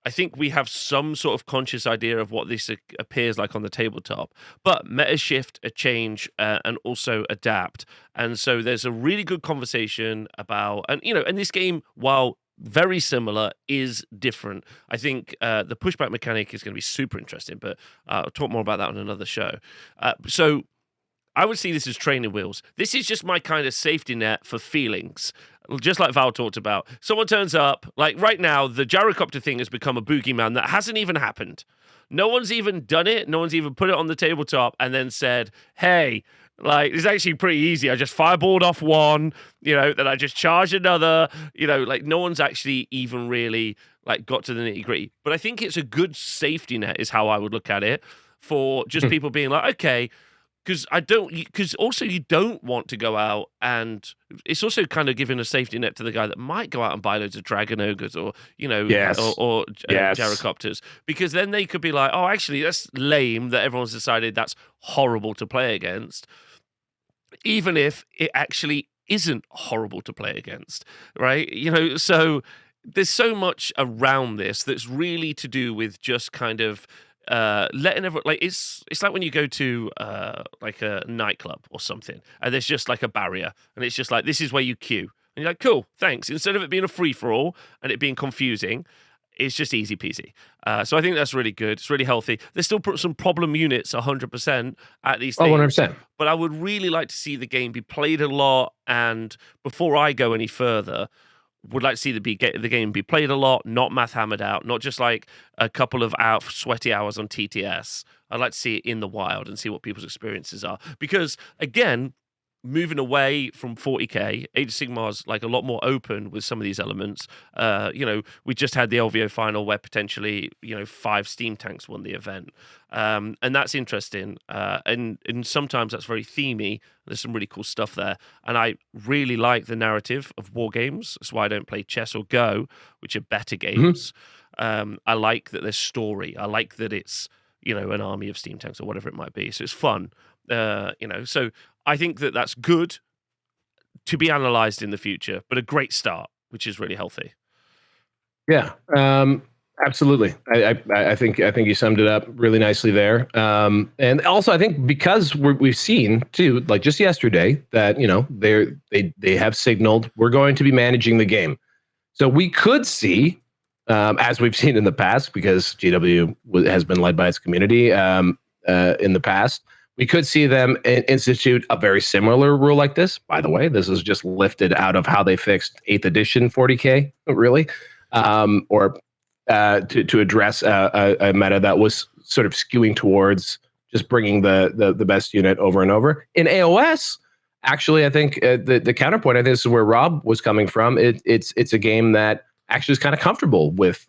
I think we have some sort of conscious idea of what this appears like on the tabletop, but meta shift, a change, and also adapt. And so there's a really good conversation about, and this game, while very similar, is different. I think the pushback mechanic is going to be super interesting, but I'll talk more about that on another show. So I would see this as training wheels. This is just my kind of safety net for feelings. Just like Val talked about. Someone turns up, like right now, the gyrocopter thing has become a boogeyman that hasn't even happened. No one's even done it. No one's even put it on the tabletop and then said, hey, like, it's actually pretty easy. I just fireballed off one, then I just charged another, like no one's actually even really like got to the nitty gritty. But I think it's a good safety net is how I would look at it for just people being like, okay, because also you don't want to go out, and it's also kind of giving a safety net to the guy that might go out and buy loads of dragon ogres or gyrocopters, because then they could be like, oh, actually that's lame that everyone's decided that's horrible to play against, even if it actually isn't horrible to play against, right? So there's so much around this that's really to do with just kind of letting everyone, like, it's like when you go to like a nightclub or something and there's just like a barrier and it's just like, this is where you queue, and you're like, cool, thanks. Instead of it being a free-for-all and it being confusing, it's just easy peasy. So I think that's really good. It's really healthy. There's still some problem units 100% at these things. 100%. But I would really like to see the game be played a lot, and before I go any further, would like to see the game be played a lot, not math hammered out, not just like a couple of sweaty hours on TTS. I'd like to see it in the wild and see what people's experiences are. Because, again, moving away from 40k, Age of Sigmar's like a lot more open with some of these elements. We just had the LVO final where potentially 5 steam tanks won the event, and that's interesting. And sometimes that's very themey. There's some really cool stuff there, and I really like the narrative of war games. That's why I don't play chess or Go, which are better games. I like that there's story. I like that it's an army of steam tanks or whatever it might be. So it's fun. So I think that that's good to be analysed in the future, but a great start, which is really healthy. Yeah, absolutely. I think you summed it up really nicely there. And also, I think because we've seen too, like just yesterday, that they have signaled we're going to be managing the game, so we could see, as we've seen in the past, because GW has been led by its community in the past. We could see them institute a very similar rule like this. By the way, this is just lifted out of how they fixed 8th edition 40k, really, or to address a meta that was sort of skewing towards just bringing the best unit over and over. In AOS, actually, I think the counterpoint, I think this is where Rob was coming from. It's a game that actually is kind of comfortable with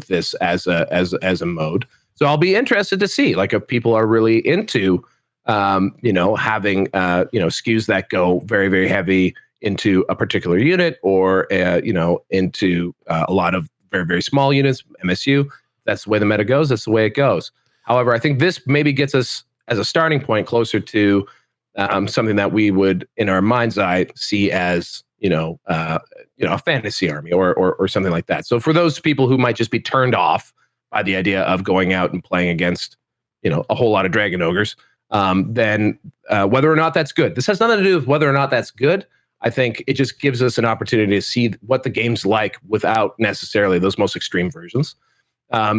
this as a mode. So I'll be interested to see, like, if people are really into having skews that go very, very heavy into a particular unit, or into a lot of very, very small units, MSU. That's the way the meta goes. That's the way it goes. However, I think this maybe gets us as a starting point closer to something that we would, in our mind's eye, see as a fantasy army or something like that. So for those people who might just be turned off by the idea of going out and playing against a whole lot of dragon ogres, then whether or not that's good. This has nothing to do with whether or not that's good. I think it just gives us an opportunity to see what the game's like without necessarily those most extreme versions.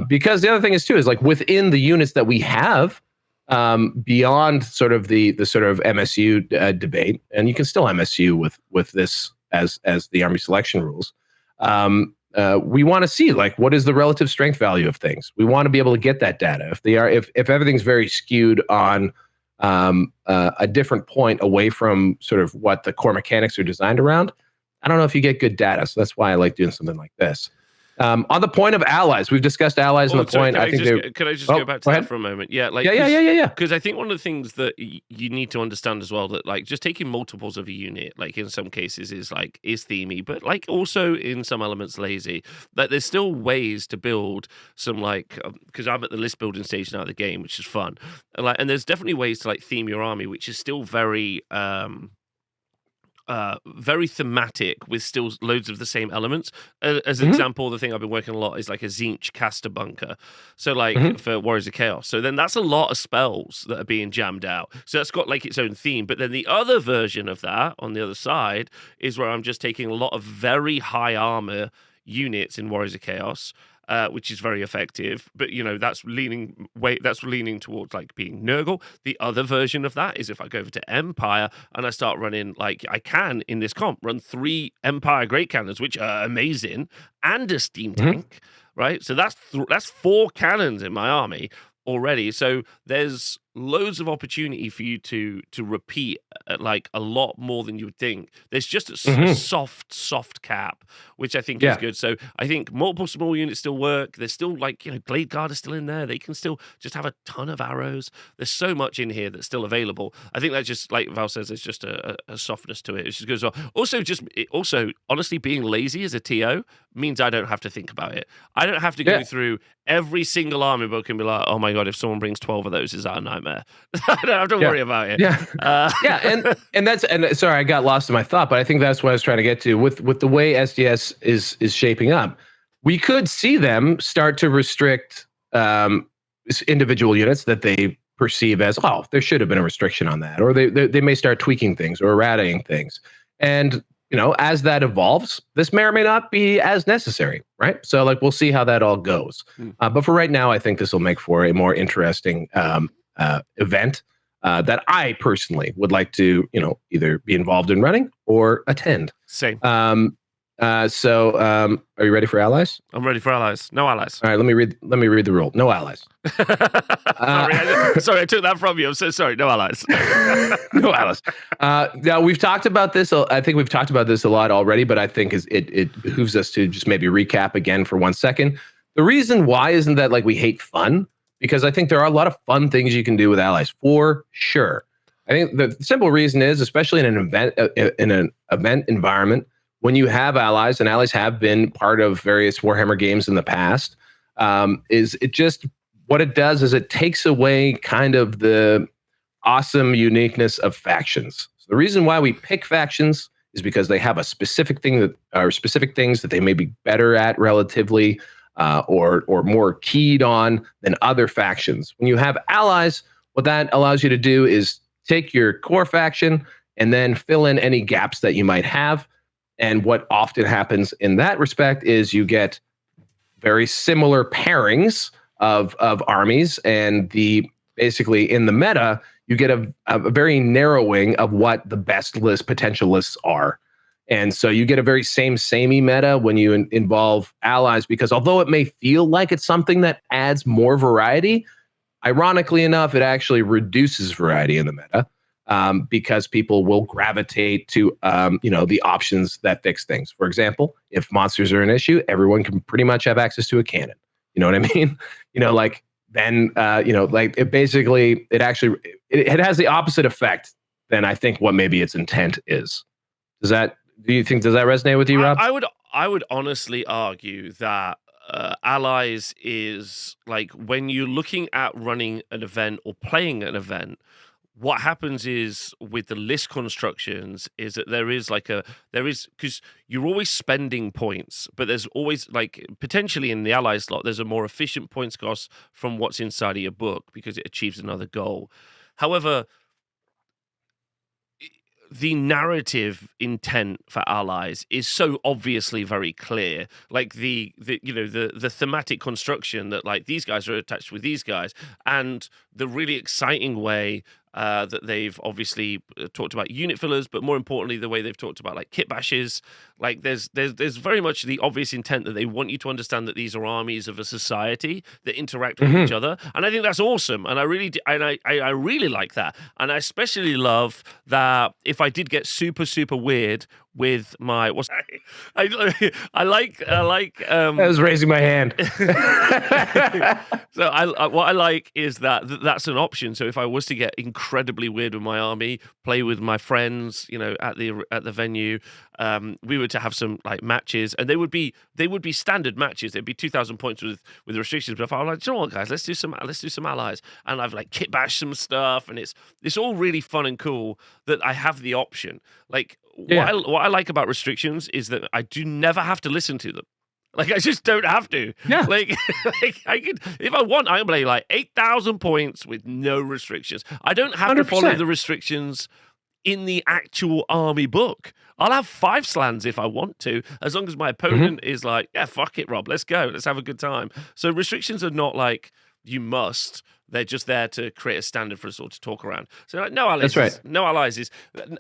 Because the other thing is like within the units that we have, beyond sort of the sort of MSU debate, and you can still MSU with this as the army selection rules. we want to see like what is the relative strength value of things. We want to be able to get that data. If everything's very skewed on a different point away from sort of what the core mechanics are designed around, I don't know if you get good data. So that's why I like doing something like this. On the point of allies, we've discussed allies on the point. Can I just go back to that for a moment? Yeah, like yeah. Because I think one of the things that you need to understand as well, that like just taking multiples of a unit, like in some cases is themey, but like also in some elements lazy. Like there's still ways to build some because I'm at the list building stage now of the game, which is fun. And there's definitely ways to like theme your army, which is still very very thematic with still loads of the same elements. As an example, the thing I've been working a lot is like a Tzeentch caster bunker. So for Warriors of Chaos. So then that's a lot of spells that are being jammed out. So that's got like its own theme. But then the other version of that on the other side is where I'm just taking a lot of very high armor units in Warriors of Chaos. Which is very effective, but that's leaning towards like being Nurgle. The other version of that is if I go over to Empire and I start running like I can in this comp run 3 Empire Great Cannons, which are amazing, and a steam tank, right? So that's 4 cannons in my army already. So there's loads of opportunity for you to repeat like a lot more than you would think. There's just a soft cap, which I think is good. So I think multiple small units still work. There's still Glade Guard is still in there. They can still just have a ton of arrows. There's so much in here that's still available. I think that's just like Val says, there's just a softness to it. It's just good as well. Also, honestly, being lazy as a TO means I don't have to think about it. I don't have to go through every single army book and be like, oh my god, if someone brings 12 of those, is that a nightmare? I don't have to worry about it. And sorry, I got lost in my thought, but I think that's what I was trying to get to with the way SDS is shaping up. We could see them start to restrict individual units that they perceive as, oh, there should have been a restriction on that, or they may start tweaking things or erratating things. And as that evolves, this may or may not be as necessary, right? So like we'll see how that all goes. But for right now, I think this will make for a more interesting event that I personally would like to, either be involved in running or attend. Same. So are you ready for allies? I'm ready for allies. No allies. All right, let me read the rule. No allies. Sorry, I took that from you. I'm so sorry. No allies. No allies. Now we've talked about this. I think we've talked about this a lot already, but I think it behooves us to just maybe recap again for 1 second. The reason why isn't that like we hate fun, because I think there are a lot of fun things you can do with allies for sure. I think the simple reason is, especially in an event environment, when you have allies, and allies have been part of various Warhammer games in the past, is it just what it does is it takes away kind of the awesome uniqueness of factions. So the reason why we pick factions is because they have a specific thing specific things that they may be better at relatively, or more keyed on than other factions. When you have allies, what that allows you to do is take your core faction and then fill in any gaps that you might have. And what often happens in that respect is you get very similar pairings of armies, and basically in the meta, you get a very narrowing of what the best potential lists are. And so you get a very samey meta when you involve allies, because although it may feel like it's something that adds more variety, ironically enough, it actually reduces variety in the meta. Because people will gravitate to the options that fix things. For example, if monsters are an issue, everyone can pretty much have access to a cannon. You know what I mean? It has the opposite effect than I think what maybe its intent is. Does that resonate with you, Rob? I would honestly argue that allies is like when you're looking at running an event or playing an event. What happens is with the list constructions is that there is because you're always spending points, but there's always like potentially in the allies slot, there's a more efficient points cost from what's inside of your book because it achieves another goal. However, the narrative intent for allies is so obviously very clear. Like the thematic construction that like these guys are attached with these guys, and the really exciting way that they've obviously talked about unit fillers, but more importantly, the way they've talked about like kit bashes. Like there's very much the obvious intent that they want you to understand that these are armies of a society that interact with each other, and I think that's awesome. And I really, I really like that, and I especially love that if I did get super weird with my I like I was raising my hand. So what I like is that that's an option. So if I was to get incredibly weird with my army, play with my friends, at the venue, we were to have some like matches, and they would be standard matches. They'd be 2,000 points with restrictions. But if I'm like, you know what, guys, let's do some allies, and I've like kit bashed some stuff, and it's all really fun and cool that I have the option. Like what I like about restrictions is that I do never have to listen to them. Like, I just don't have to. Yeah. Like I could, if I want, I can play like 8,000 points with no restrictions. I don't have 100%. To follow the restrictions in the actual army book. I'll have 5 slans if I want to, as long as my opponent is like, yeah, fuck it, Rob, let's go. Let's have a good time. So restrictions are not like, you must. They're just there to create a standard for us all to talk around. So like, no allies. That's right. No allies is,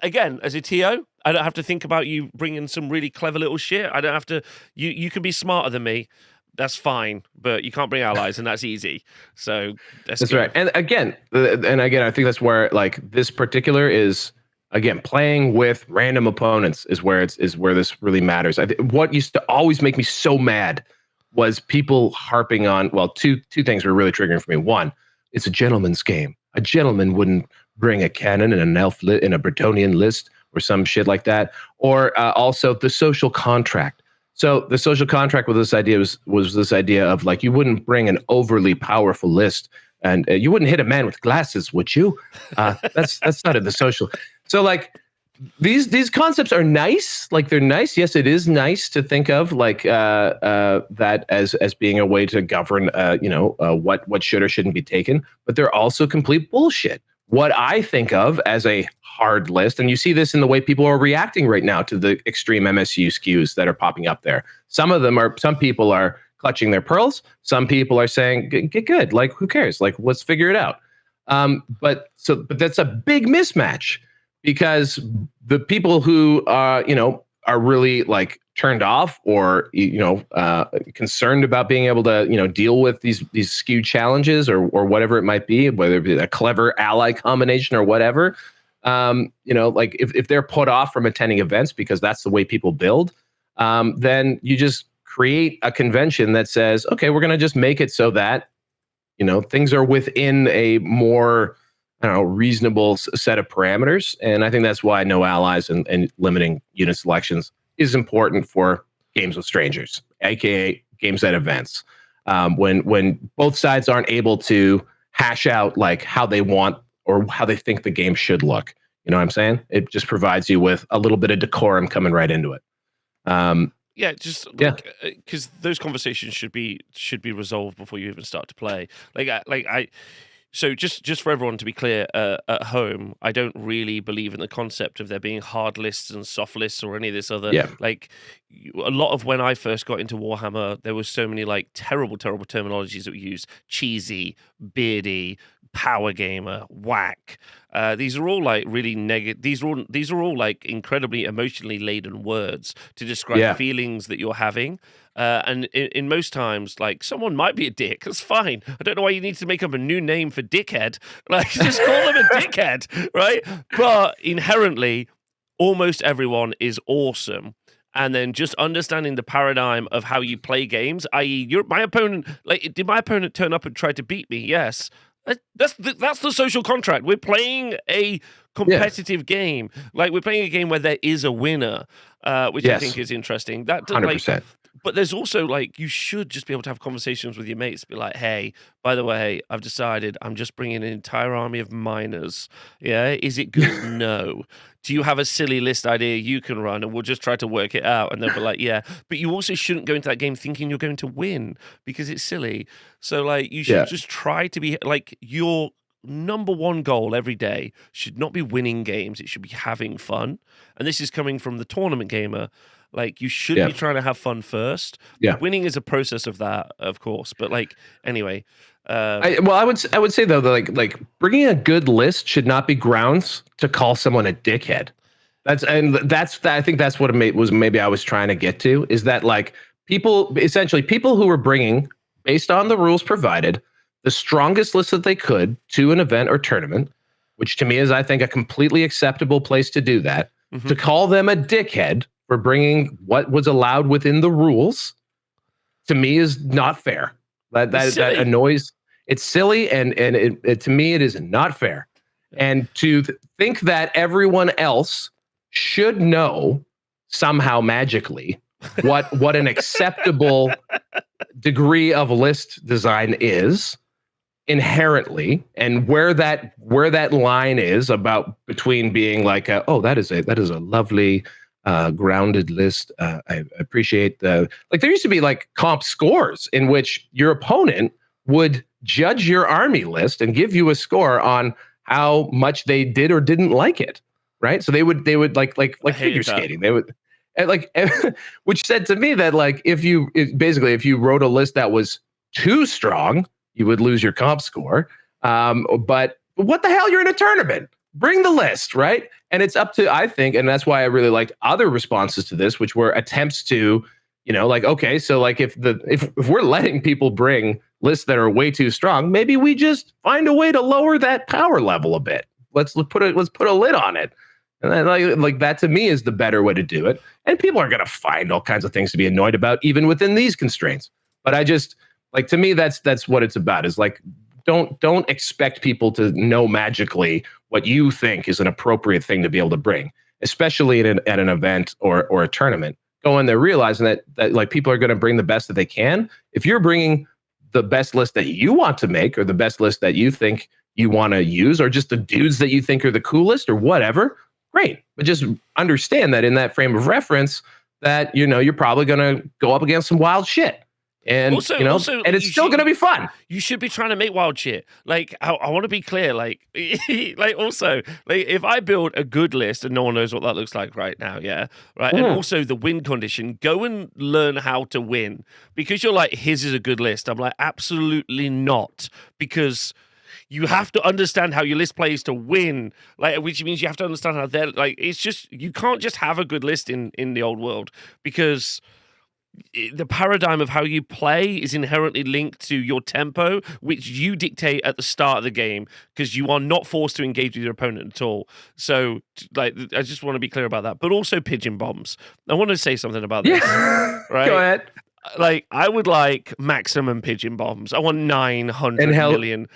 again, as a TO, I don't have to think about you bringing some really clever little shit. I don't have to. You can be smarter than me. That's fine, but you can't bring allies, and that's easy. So that's right. And again, I think that's where like this particular is. Again, playing with random opponents is where this really matters. What used to always make me so mad was people harping on. Well, two things were really triggering for me. One, it's a gentleman's game. A gentleman wouldn't bring a cannon and an elf in a Bretonian list or some shit like that. Or also the social contract. So the social contract with this idea was this idea of like, you wouldn't bring an overly powerful list, and you wouldn't hit a man with glasses, would you? That's not in the social. So like these concepts are nice. Like they're nice. Yes, it is nice to think of like that as being a way to govern what should or shouldn't be taken. But they're also complete bullshit. What I think of as a hard list, and you see this in the way people are reacting right now to the extreme MSU SKUs that are popping up there. Some people are clutching their pearls. Some people are saying, get good. Like, who cares? Like, let's figure it out. But that's a big mismatch, because the people who are really like turned off or concerned about being able to deal with these SKU challenges or whatever it might be, whether it be a clever ally combination or whatever, like if they're put off from attending events because that's the way people build, then you just create a convention that says, okay, we're going to just make it so that things are within a more reasonable set of parameters. And I think that's why no allies and limiting unit selections is important for games with strangers, aka games at events. When both sides aren't able to hash out like how they want or how they think the game should look. You know what I'm saying? It just provides you with a little bit of decorum coming right into it. Because those conversations should be resolved before you even start to play. So just for everyone to be clear, at home, I don't really believe in the concept of there being hard lists and soft lists or any of this other. Yeah. Like a lot of when I first got into Warhammer, there was so many like terrible terminologies that we used: cheesy, beardy, power gamer, whack. These are all like really negative. These are all like incredibly emotionally laden words to describe feelings that you're having. And in most times, like someone might be a dick. That's fine. I don't know why you need to make up a new name for dickhead. Like just call them a dickhead, right? But inherently, almost everyone is awesome. And then just understanding the paradigm of how you play games, i.e., my opponent. Like, did my opponent turn up and try to beat me? Yes. That's the social contract. We're playing a competitive game. Like we're playing a game where there is a winner, which I think is interesting. That 100%. But there's also like you should just be able to have conversations with your mates. Be like, hey, by the way, I've decided I'm just bringing an entire army of miners. Yeah, is it good? No. Do you have a silly list idea you can run, and we'll just try to work it out? And they'll be like, yeah. But you also shouldn't go into that game thinking you're going to win because it's silly. So like you should just try to be like your number one goal every day should not be winning games. It should be having fun. And this is coming from the tournament gamer. Like, you should be trying to have fun first. Yeah. Winning is a process of that, of course. But like, anyway. I would say though that like bringing a good list should not be grounds to call someone a dickhead. I think that's what maybe I was trying to get to, is that like people who were bringing, based on the rules provided, the strongest list that they could to an event or tournament, which to me is, I think, a completely acceptable place to do that. To call them a dickhead for bringing what was allowed within the rules, to me, is not fair. That annoys. It's silly, and it to me, it is not fair. And to think that everyone else should know somehow magically what an acceptable degree of list design is inherently, and where that line is about between being like that is a lovely grounded list. I appreciate there used to be like comp scores in which your opponent would judge your army list and give you a score on how much they did or didn't like it, right? So they would like figure skating. They would which said to me that like if you wrote a list that was too strong, you would lose your comp score. But what the hell? You're in a tournament. Bring the list, right? And it's up to, I think, and that's why I really liked other responses to this, which were attempts to, like, okay, so like if we're letting people bring lists that are way too strong, maybe we just find a way to lower that power level a bit. Let's put a lid on it. And then, like that to me is the better way to do it. And people are going to find all kinds of things to be annoyed about, even within these constraints. But I just, like, to me, that's what it's about, is like, don't expect people to know magically what you think is an appropriate thing to be able to bring, especially at an event or a tournament. Go in there realizing that like people are going to bring the best that they can. If you're bringing the best list that you want to make, or the best list that you think you want to use, or just the dudes that you think are the coolest or whatever, great. But just understand that in that frame of reference that, you're probably going to go up against some wild shit. And also, and it's still going to be fun. You should be trying to make wild shit. Like, I want to be clear. Like, also, like, if I build a good list and no one knows what that looks like right now, yeah, right. And also the win condition, go and learn how to win, because you're like, his is a good list. I'm like, absolutely not, because you have to understand how your list plays to win, like, which means you have to understand how they're like. It's just, you can't just have a good list in the old world, because the paradigm of how you play is inherently linked to your tempo, which you dictate at the start of the game, because you are not forced to engage with your opponent at all. So, like, I just want to be clear about that. But also pigeon bombs. I want to say something about this. Yeah. Right? Go ahead. Like, I would like maximum pigeon bombs. I want 900 million.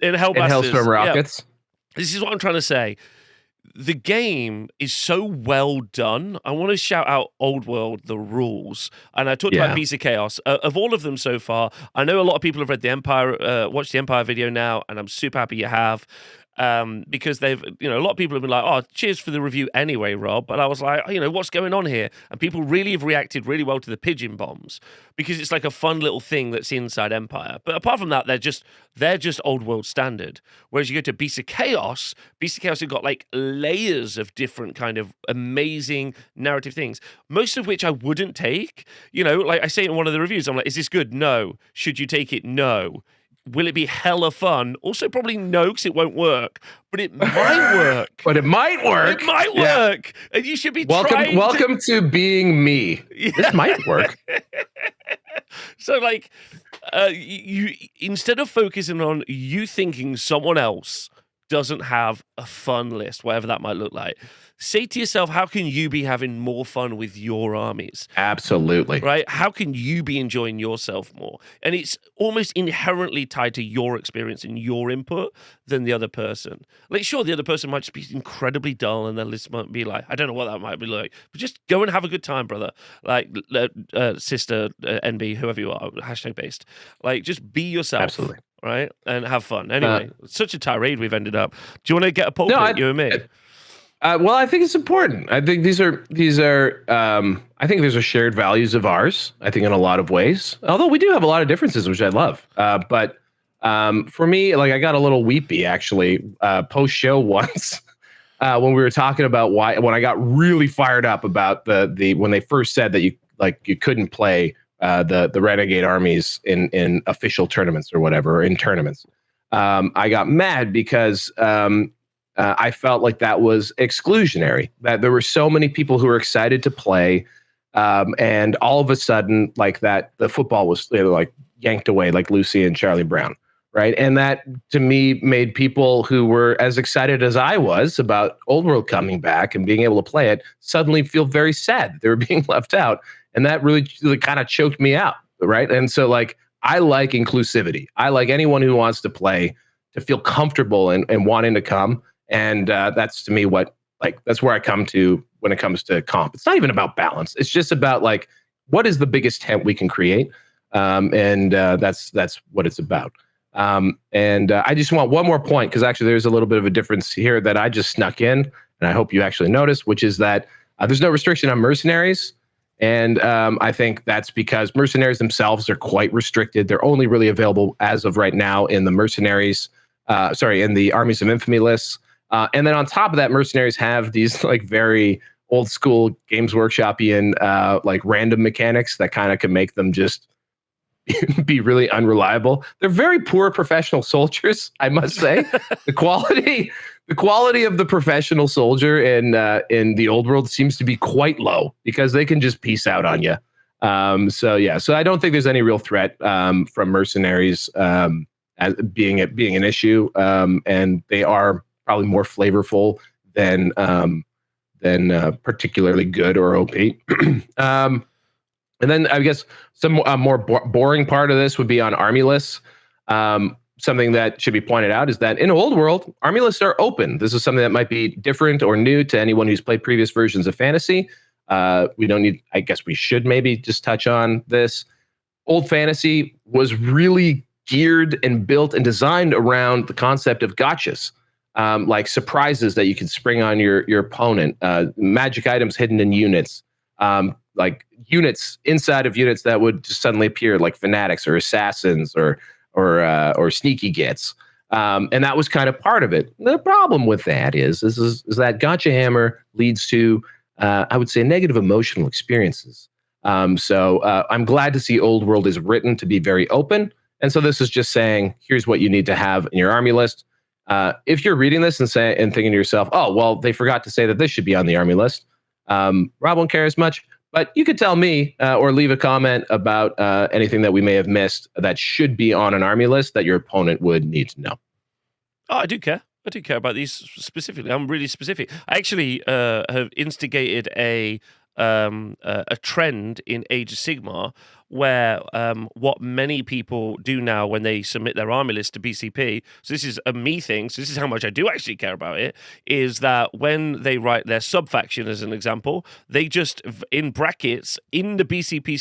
In Hellstorm rockets. Yeah. This is what I'm trying to say. The game is so well done. I want to shout out Old World, the rules. And I talked about Beast of Chaos. Of all of them so far, I know a lot of people have read the Empire, watched the Empire video now, and I'm super happy you have. Because they've, a lot of people have been like, oh, cheers for the review anyway, Rob. But I was like, what's going on here? And people really have reacted really well to the pigeon bombs, because it's like a fun little thing that's inside Empire. But apart from that, they're just Old World standard. Whereas you go to Beast of Chaos have got like layers of different kind of amazing narrative things, most of which I wouldn't take. Like I say in one of the reviews, I'm like, is this good? No. Should you take it? No. Will it be hella fun? Also, probably no, because it won't work. But it might work. But it might work. It might work. And you should be welcome to being me. Yeah. This might work. So, like, you instead of focusing on you thinking someone else doesn't have a fun list, whatever that might look like, say to yourself, how can you be having more fun with your armies? Absolutely. Right? How can you be enjoying yourself more? And it's almost inherently tied to your experience and your input than the other person. Like, sure, the other person might just be incredibly dull and their list might be like, I don't know what that might be like, but just go and have a good time, brother. Like, sister, NB, whoever you are, #based. Like, just be yourself. Absolutely. Right? And have fun. Anyway, such a tirade we've ended up. Do you want to get a poll pick, you and me? Well, I think it's important. I think these are. I think these are shared values of ours. I think in a lot of ways, although we do have a lot of differences, which I love. But for me, like, I got a little weepy actually post show once when we were talking about when I got really fired up about the when they first said that you couldn't play the Renegade armies in official tournaments or whatever, or in tournaments. I got mad because I felt like that was exclusionary, that there were so many people who were excited to play. And all of a sudden, like that, the football was like yanked away, like Lucy and Charlie Brown, right? And that, to me, made people who were as excited as I was about Old World coming back and being able to play it suddenly feel very sad that they were being left out, and that really kind of choked me out, right? And so, like, I like inclusivity. I like anyone who wants to play to feel comfortable and wanting to come, and that's to me that's where I come to when it comes to comp. It's not even about balance. It's just about like, what is the biggest tent we can create? And that's what it's about. And I just want one more point, because actually there's a little bit of a difference here that I just snuck in, and I hope you actually noticed, which is that there's no restriction on mercenaries. And I think that's because mercenaries themselves are quite restricted. They're only really available as of right now in the mercenaries, in the Armies of Infamy lists. And then on top of that, mercenaries have these like very old school Games Workshop-ian like random mechanics that kind of can make them just be really unreliable. They're very poor professional soldiers, I must say. the quality of the professional soldier in the Old World seems to be quite low, because they can just peace out on you. So I don't think there's any real threat from mercenaries as being an issue, and they are probably more flavorful than particularly good or OP. And then I guess some more boring part of this would be on army lists. Something that should be pointed out is that in Old World, army lists are open. This is something that might be different or new to anyone who's played previous versions of Fantasy. We don't need, I guess we should maybe just touch on this. Old Fantasy was really geared and built and designed around the concept of gotchas. Like surprises that you can spring on your opponent, magic items hidden in units, like units inside of units that would just suddenly appear, like fanatics or assassins or sneaky gets, and that was kind of part of it. The problem with that is that gotcha hammer leads to, I would say, negative emotional experiences. So I'm glad to see Old World is written to be very open, and so this is just saying, here's what you need to have in your army list. If you're reading this and thinking to yourself, oh, well, they forgot to say that this should be on the army list, Rob won't care as much, but you could tell me or leave a comment about anything that we may have missed that should be on an army list that your opponent would need to know. Oh, I do care. I do care about these specifically. I'm really specific. I actually have instigated a trend in Age of Sigmar where what many people do now when they submit their army list to BCP, so this is a me thing, so this is how much I do actually care about it, is that when they write their sub-faction as an example, they just, in brackets, in the BCP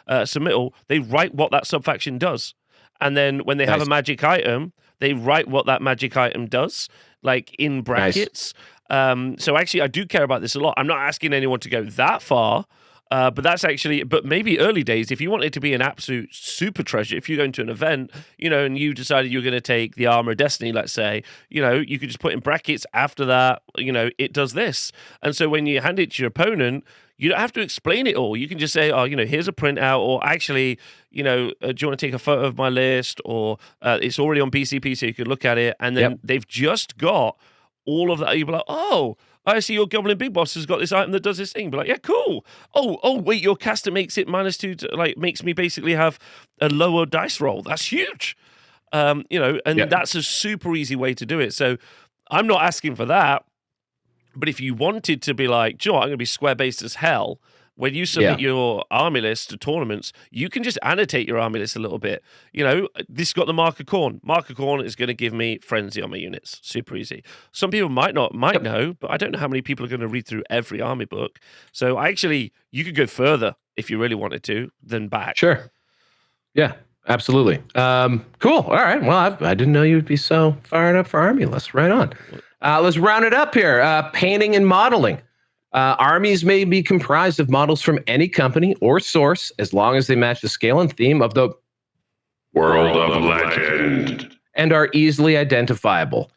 submittal, they write what that sub-faction does. And then when they have a magic item, they write what that magic item does, like in brackets. Nice. So actually, I do care about this a lot. I'm not asking anyone to go that far, but that's actually, but maybe early days, if you want it to be an absolute super treasure, if you go into an event, and you decided you're going to take the Armor of Destiny, let's say, you could just put in brackets after that, it does this. And so when you hand it to your opponent, you don't have to explain it all. You can just say, oh, here's a printout, or actually, do you want to take a photo of my list, or it's already on BCP so you can look at it. And then they've just got all of that. You'll be like, oh, I see your Goblin Big Boss has got this item that does this thing. Be like, yeah, cool. Oh, wait, your caster makes it -2 to, makes me basically have a lower dice roll. That's huge. That's a super easy way to do it. So I'm not asking for that. But if you wanted to be like, I'm going to be square-based as hell, when you submit your army list to tournaments, you can just annotate your army list a little bit. This got the Mark of Khorne. Mark of Khorne is going to give me frenzy on my units. Super easy. Some people might know, but I don't know how many people are going to read through every army book. So you could go further if you really wanted to than back. Sure. Yeah, absolutely. Cool. All right. Well, I didn't know you would be so fired up for army lists. Right on. Let's round it up here. Painting and modeling. Armies may be comprised of models from any company or source as long as they match the scale and theme of the World of Legend and are easily identifiable.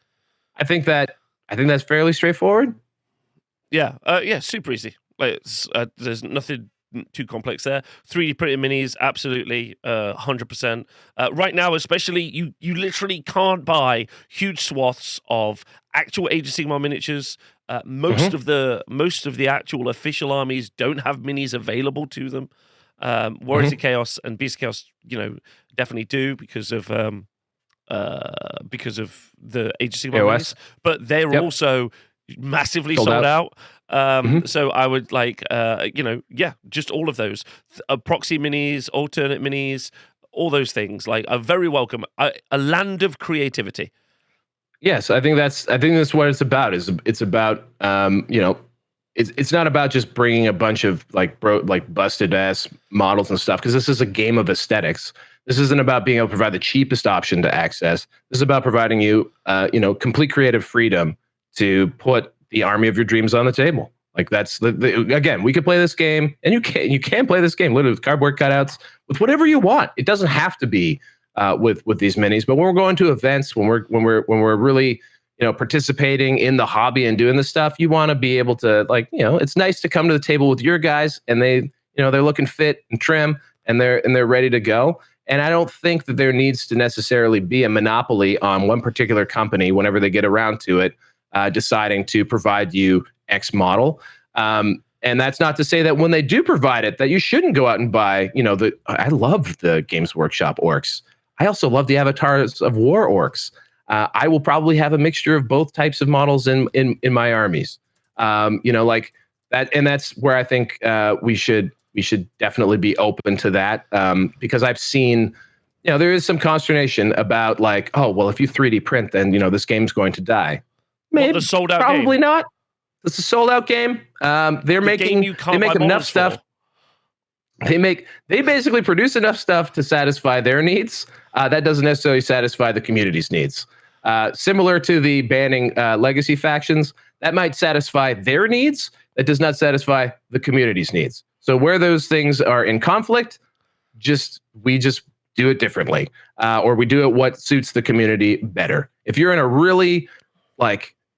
I think that I think that's fairly straightforward. Yeah, super easy. Like there's nothing too complex there. 3D printed minis, absolutely, 100%. Right now, especially, you literally can't buy huge swaths of actual Age of Sigmar miniatures. Most of the actual official armies don't have minis available to them. Warriors of Chaos and Beasts of Chaos, definitely do because of the Age of Sigmar minis, but they're also massively sold out. So I would like, just all of those proxy minis, alternate minis, all those things like are very welcome. A land of creativity. Yes, I think that's what it's about. It's about it's not about just bringing a bunch of like busted ass models and stuff, because this is a game of aesthetics. This isn't about being able to provide the cheapest option to access. This is about providing you complete creative freedom to put the army of your dreams on the table. Like that's again, we could play this game, and you can play this game literally with cardboard cutouts, with whatever you want. It doesn't have to be with these minis, but when we're going to events, when we're really participating in the hobby and doing this stuff, you want to be able to it's nice to come to the table with your guys, and they're looking fit and trim, and they're ready to go. And I don't think that there needs to necessarily be a monopoly on one particular company whenever they get around to it, deciding to provide you X model. And that's not to say that when they do provide it, that you shouldn't go out and buy, I love the Games Workshop orcs. I also love the Avatars of War orcs. I will probably have a mixture of both types of models in my armies. Like that. And that's where I think we should definitely be open to that, because I've seen, there is some consternation about like, oh, well, if you 3D print, then, this game's going to die. Maybe, the sold out probably game. not. It's a sold out game. They make enough stuff. They basically produce enough stuff to satisfy their needs. That doesn't necessarily satisfy the community's needs. Similar to the banning legacy factions, that might satisfy their needs. That does not satisfy the community's needs. So where those things are in conflict, we just do it differently, or we do it what suits the community better. If you're in a really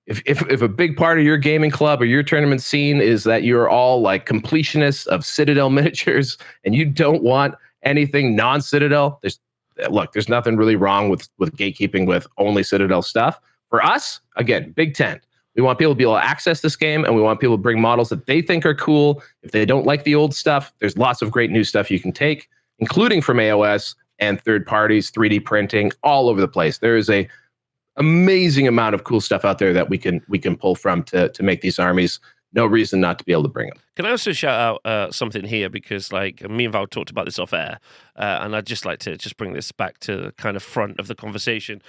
if a big part of your gaming club or your tournament scene is that you're all like completionists of Citadel miniatures and you don't want anything non-Citadel, there's nothing really wrong with gatekeeping with only Citadel stuff. For us, again, big tent. We want people to be able to access this game, and we want people to bring models that they think are cool. If they don't like the old stuff, there's lots of great new stuff you can take, including from AOS and third parties, 3D printing, all over the place. There is a amazing amount of cool stuff out there that we can pull from to make these armies. No reason not to be able to bring them. Can I also shout out something here, because like me and Val talked about this off air, and I'd just like to bring this back to the kind of front of the conversation.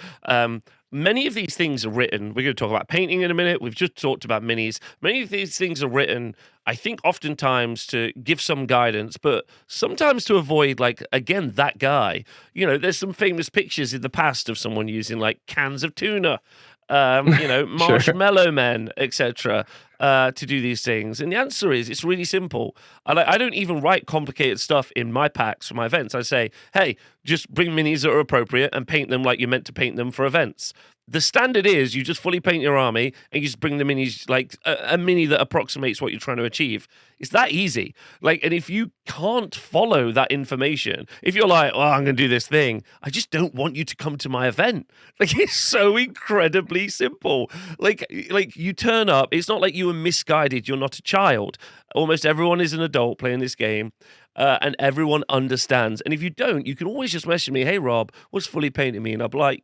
Many of these things are written. We're going to talk about painting in a minute. We've just talked about minis. Many of these things are written, I think, oftentimes to give some guidance, but sometimes to avoid, like, again, that guy. There's some famous pictures in the past of someone using like cans of tuna, marshmallow men, etc., to do these things. And the answer is, it's really simple. I don't even write complicated stuff in my packs for my events. I say, hey, just bring minis that are appropriate and paint them like you're meant to paint them for events. The standard is you just fully paint your army and you just bring the minis, like a mini that approximates what you're trying to achieve. It's that easy. And if you can't follow that information, if you're like, oh, I'm going to do this thing, I just don't want you to come to my event. It's so incredibly simple. Like you turn up, it's not like you were misguided. You're not a child. Almost everyone is an adult playing this game. And everyone understands. And if you don't, you can always just message me, hey, Rob, what's fully painting me? And I'll be like,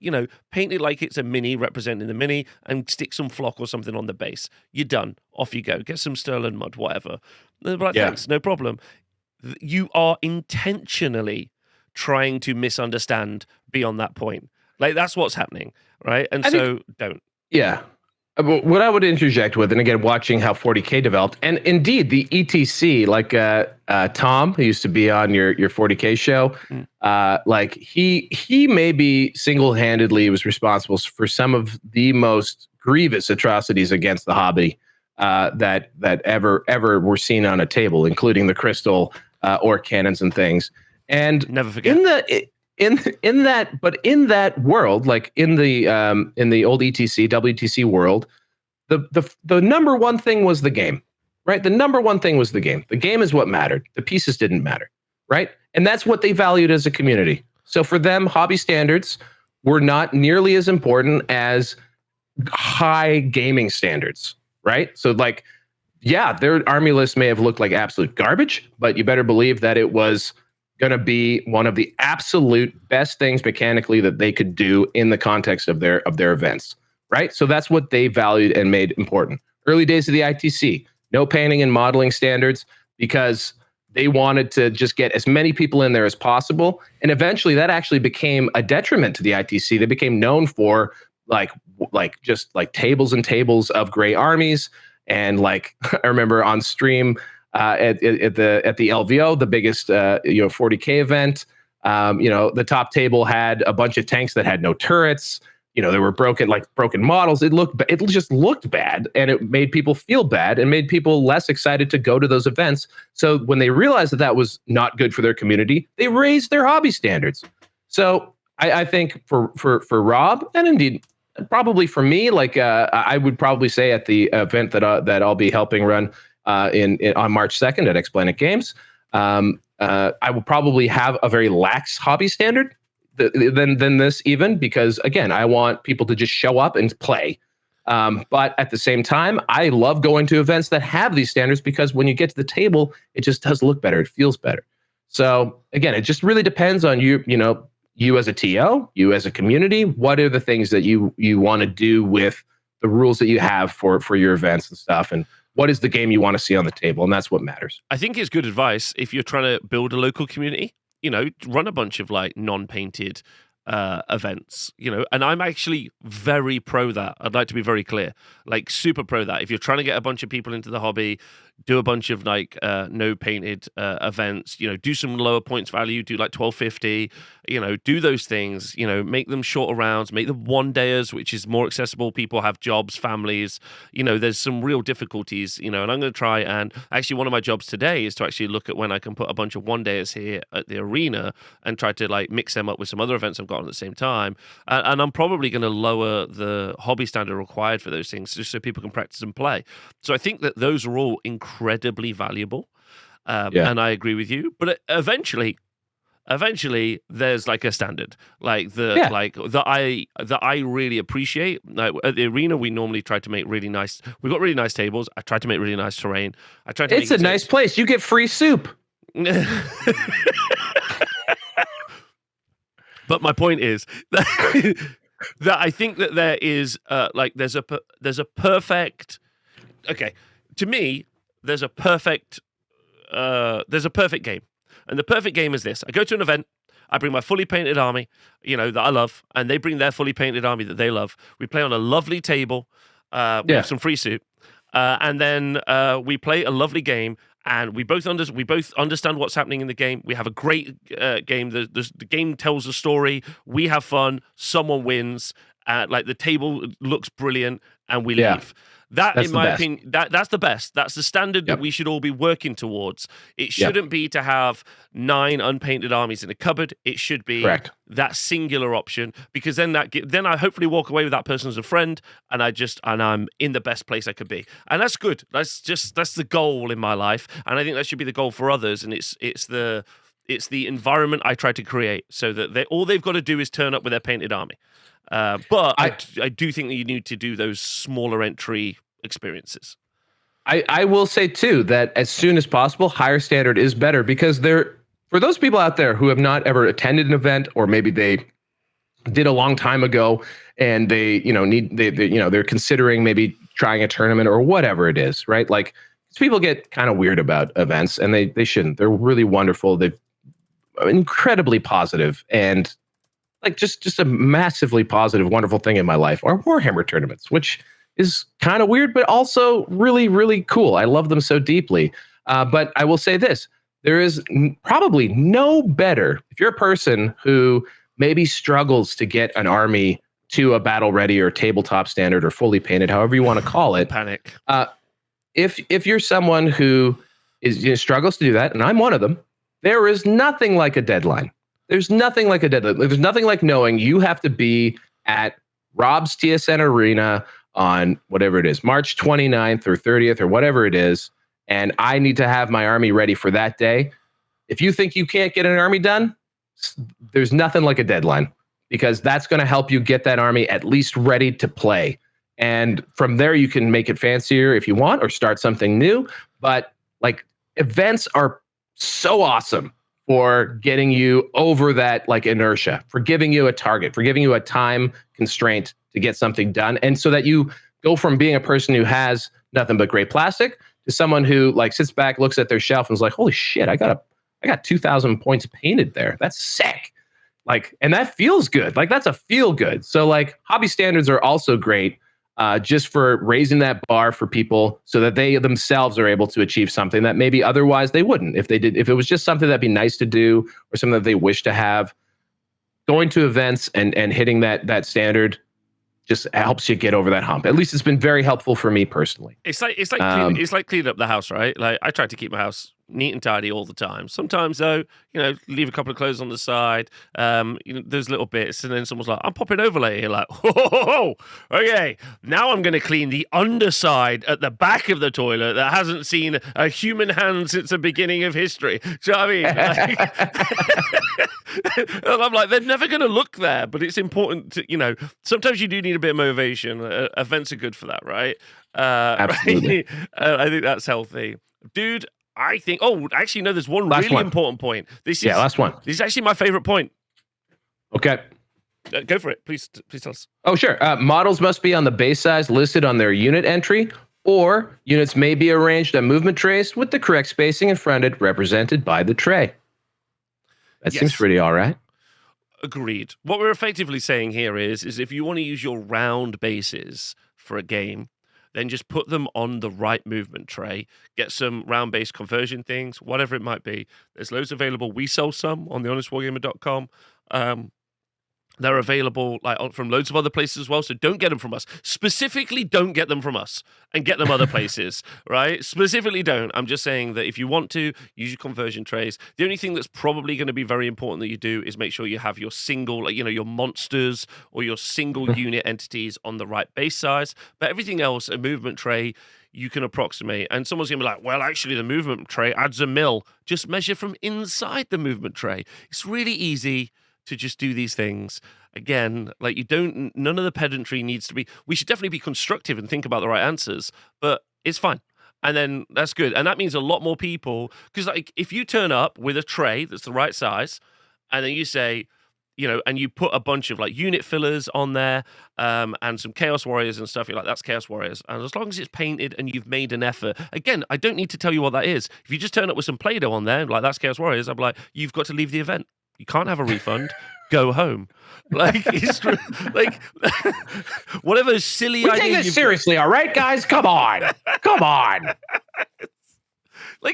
paint it like it's a mini representing the mini and stick some flock or something on the base. You're done. Off you go. Get some sterling mud, whatever. They'll be like, thanks, no problem. You are intentionally trying to misunderstand beyond that point. That's what's happening, right? And don't. Yeah. What I would interject with, and again, watching how 40K developed, and indeed the ETC, like Tom, who used to be on your 40K show, he maybe single-handedly was responsible for some of the most grievous atrocities against the hobby that ever were seen on a table, including the crystal orc cannons and things. And never forget. In that world, like in the old ETC, WTC world, the number one thing was the game, right? The number one thing was the game. The game is what mattered. The pieces didn't matter, right? And that's what they valued as a community. So for them, hobby standards were not nearly as important as high gaming standards, right? So like, yeah, their army list may have looked like absolute garbage, but you better believe that it was going to be one of the absolute best things mechanically that they could do in the context of their events, right? So that's what they valued and made important. Early days of the ITC, no painting and modeling standards, because they wanted to just get as many people in there as possible. And eventually that actually became a detriment to the ITC. They became known for like just like tables and tables of gray armies. And like I remember on stream at the LVO, the biggest 40K event, the top table had a bunch of tanks that had no turrets. There were broken models. It just looked bad, and it made people feel bad and made people less excited to go to those events. So when they realized that was not good for their community, they raised their hobby standards. So I think for Rob, and indeed probably for me, like I would probably say at the event that I'll be helping run on March 2nd at X-Planet Games, I will probably have a very lax hobby standard than this, even because again, I want people to just show up and play. But at the same time, I love going to events that have these standards, because when you get to the table, it just does look better. It feels better. So again, it just really depends on you as a TO, you as a community. What are the things that you want to do with the rules that you have for your events and stuff, and what is the game you want to see on the table? And that's what matters. I think it's good advice if you're trying to build a local community. Run a bunch of like non-painted events, and I'm actually very pro that. I'd like to be very clear, like super pro that. If you're trying to get a bunch of people into the hobby, do a bunch of like no painted events, do some lower points value, do like 1250, do those things, make them shorter rounds, make them one dayers, which is more accessible. People have jobs, families, there's some real difficulties, and I'm going to try, and actually one of my jobs today is to actually look at when I can put a bunch of one dayers here at the arena and try to like mix them up with some other events I've got on at the same time. And I'm probably going to lower the hobby standard required for those things just so people can practice and play. So I think that those are all incredibly valuable. And I agree with you. But eventually there's like a standard, like that I really appreciate. Like at the arena, we normally try to make we've got really nice tables. I try to make really nice terrain. It's a nice place. You get free soup. But my point is that I think that there is there's a perfect. Okay, to me, there's a perfect game. And the perfect game is this. I go to an event, I bring my fully painted army, that I love, and they bring their fully painted army that they love. We play on a lovely table, we have some free soup, and then we play a lovely game, and we both understand what's happening in the game. We have a great game. The game tells a story. We have fun. Someone wins. The table looks brilliant, and we leave. That's in my opinion, that's the best. That's the standard that we should all be working towards. It shouldn't be to have 9 unpainted armies in a cupboard. It should be that singular option, because then I hopefully walk away with that person as a friend, and I'm in the best place I could be, and that's good. That's the goal in my life, and I think that should be the goal for others. And it's the environment I try to create, so that all they've got to do is turn up with their painted army. But I do think that you need to do those smaller entry experiences. I will say too that as soon as possible, higher standard is better, because for those people out there who have not ever attended an event, or maybe they did a long time ago and they're considering maybe trying a tournament or whatever it is, right? Like, people get kind of weird about events, and they shouldn't. They're really wonderful. They're incredibly positive, and like just a massively positive, wonderful thing in my life are Warhammer tournaments, which is kind of weird, but also really, really cool. I love them so deeply. But I will say this, there is probably no better, if you're a person who maybe struggles to get an army to a battle ready or tabletop standard or fully painted, however you want to call it. Panic. If you're someone who struggles to do that, and I'm one of them, there is nothing like a deadline. There's nothing like a deadline. There's nothing like knowing you have to be at Rob's TSN Arena on whatever it is, March 29th or 30th or whatever it is, and I need to have my army ready for that day. If you think you can't get an army done, there's nothing like a deadline, because that's going to help you get that army at least ready to play. And from there, you can make it fancier if you want, or start something new. But like, events are so awesome for getting you over that like inertia, for giving you a target, for giving you a time constraint to get something done. And so that you go from being a person who has nothing but great plastic to someone who like sits back, looks at their shelf and is like, holy shit, I got 2,000 points painted there. That's sick. Like, and that feels good. Like, that's a feel good. So like, hobby standards are also great, just for raising that bar for people so that they themselves are able to achieve something that maybe otherwise they wouldn't. If it was just something that'd be nice to do or something that they wish to have, going to events and hitting that standard just helps you get over that hump. At least it's been very helpful for me personally. It's like cleaning up the house, right? Like, I try to keep my house neat and tidy all the time. Sometimes though, leave a couple of clothes on the side. There's little bits, and then someone's like, "I'm popping over later." You're like, "Oh, okay. Now I'm going to clean the underside at the back of the toilet that hasn't seen a human hand since the beginning of history." Do you know what I mean? Like, and I'm like, they're never going to look there, but it's important to, sometimes you do need a bit of motivation. Events are good for that, right? Absolutely. Right? I think that's healthy, dude. I think. Oh, actually, no. There's one really important point. Last one. This is actually my favorite point. Okay, go for it, please tell us. Oh, sure. Models must be on the base size listed on their unit entry, or units may be arranged on movement trays with the correct spacing and fronted represented by the tray. That seems pretty all right. Agreed. What we're effectively saying here is if you want to use your round bases for a game, then just put them on the right movement tray. Get some round-based conversion things, whatever it might be. There's loads available. We sell some on thehonestwargamer.com. They're available from loads of other places as well, so don't get them from us. Specifically, don't get them from us and get them other places, right? Specifically, don't. I'm just saying that if you want to, use your conversion trays. The only thing that's probably going to be very important that you do is make sure you have your single, your monsters or your single unit entities on the right base size. But everything else, a movement tray, you can approximate. And someone's going to be like, well, actually, the movement tray adds a mil. Just measure from inside the movement tray. It's really easy to just do these things. Again, none of the pedantry needs to be, we should definitely be constructive and think about the right answers, but it's fine. And then that's good. And that means a lot more people, because if you turn up with a tray that's the right size, and then you say, and you put a bunch of unit fillers on there, and some Chaos Warriors and stuff, you're like, that's Chaos Warriors. And as long as it's painted and you've made an effort, again, I don't need to tell you what that is. If you just turn up with some Play-Doh on there, like, that's Chaos Warriors, I'm like, you've got to leave the event. You can't have a refund. Go home. It's true. Whatever silly idea. We take this seriously, all right, guys? Come on. Come on.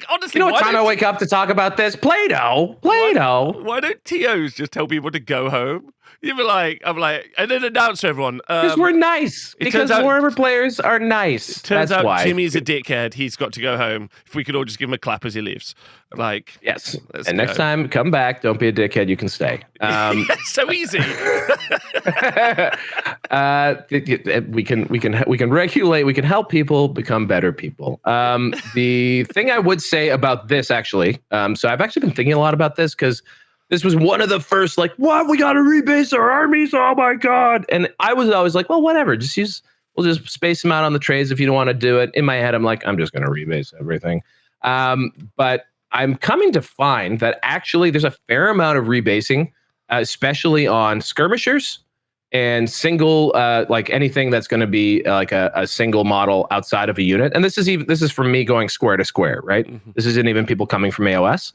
Honestly, what time I wake up to talk about this? Play-Doh. Why don't TOs just tell people to go home? You'd be like, I'm like, and then announce to everyone. Because we're nice. Because Warhammer players are nice. Turns out why. Jimmy's a dickhead. He's got to go home. If we could all just give him a clap as he leaves. Yes. And next time, come back. Don't be a dickhead. You can stay. So easy. We can regulate. We can help people become better people. The thing I would say about this, actually, so I've actually been thinking a lot about this because this was one of the first, what? We got to rebase our armies? Oh my God. And I was always like, well, whatever. We'll just space them out on the trays if you don't want to do it. In my head, I'm like, I'm just going to rebase everything. But I'm coming to find that actually there's a fair amount of rebasing, especially on skirmishers and single, anything that's going to be a single model outside of a unit. And this is from me going square to square, right? Mm-hmm. This isn't even people coming from AOS.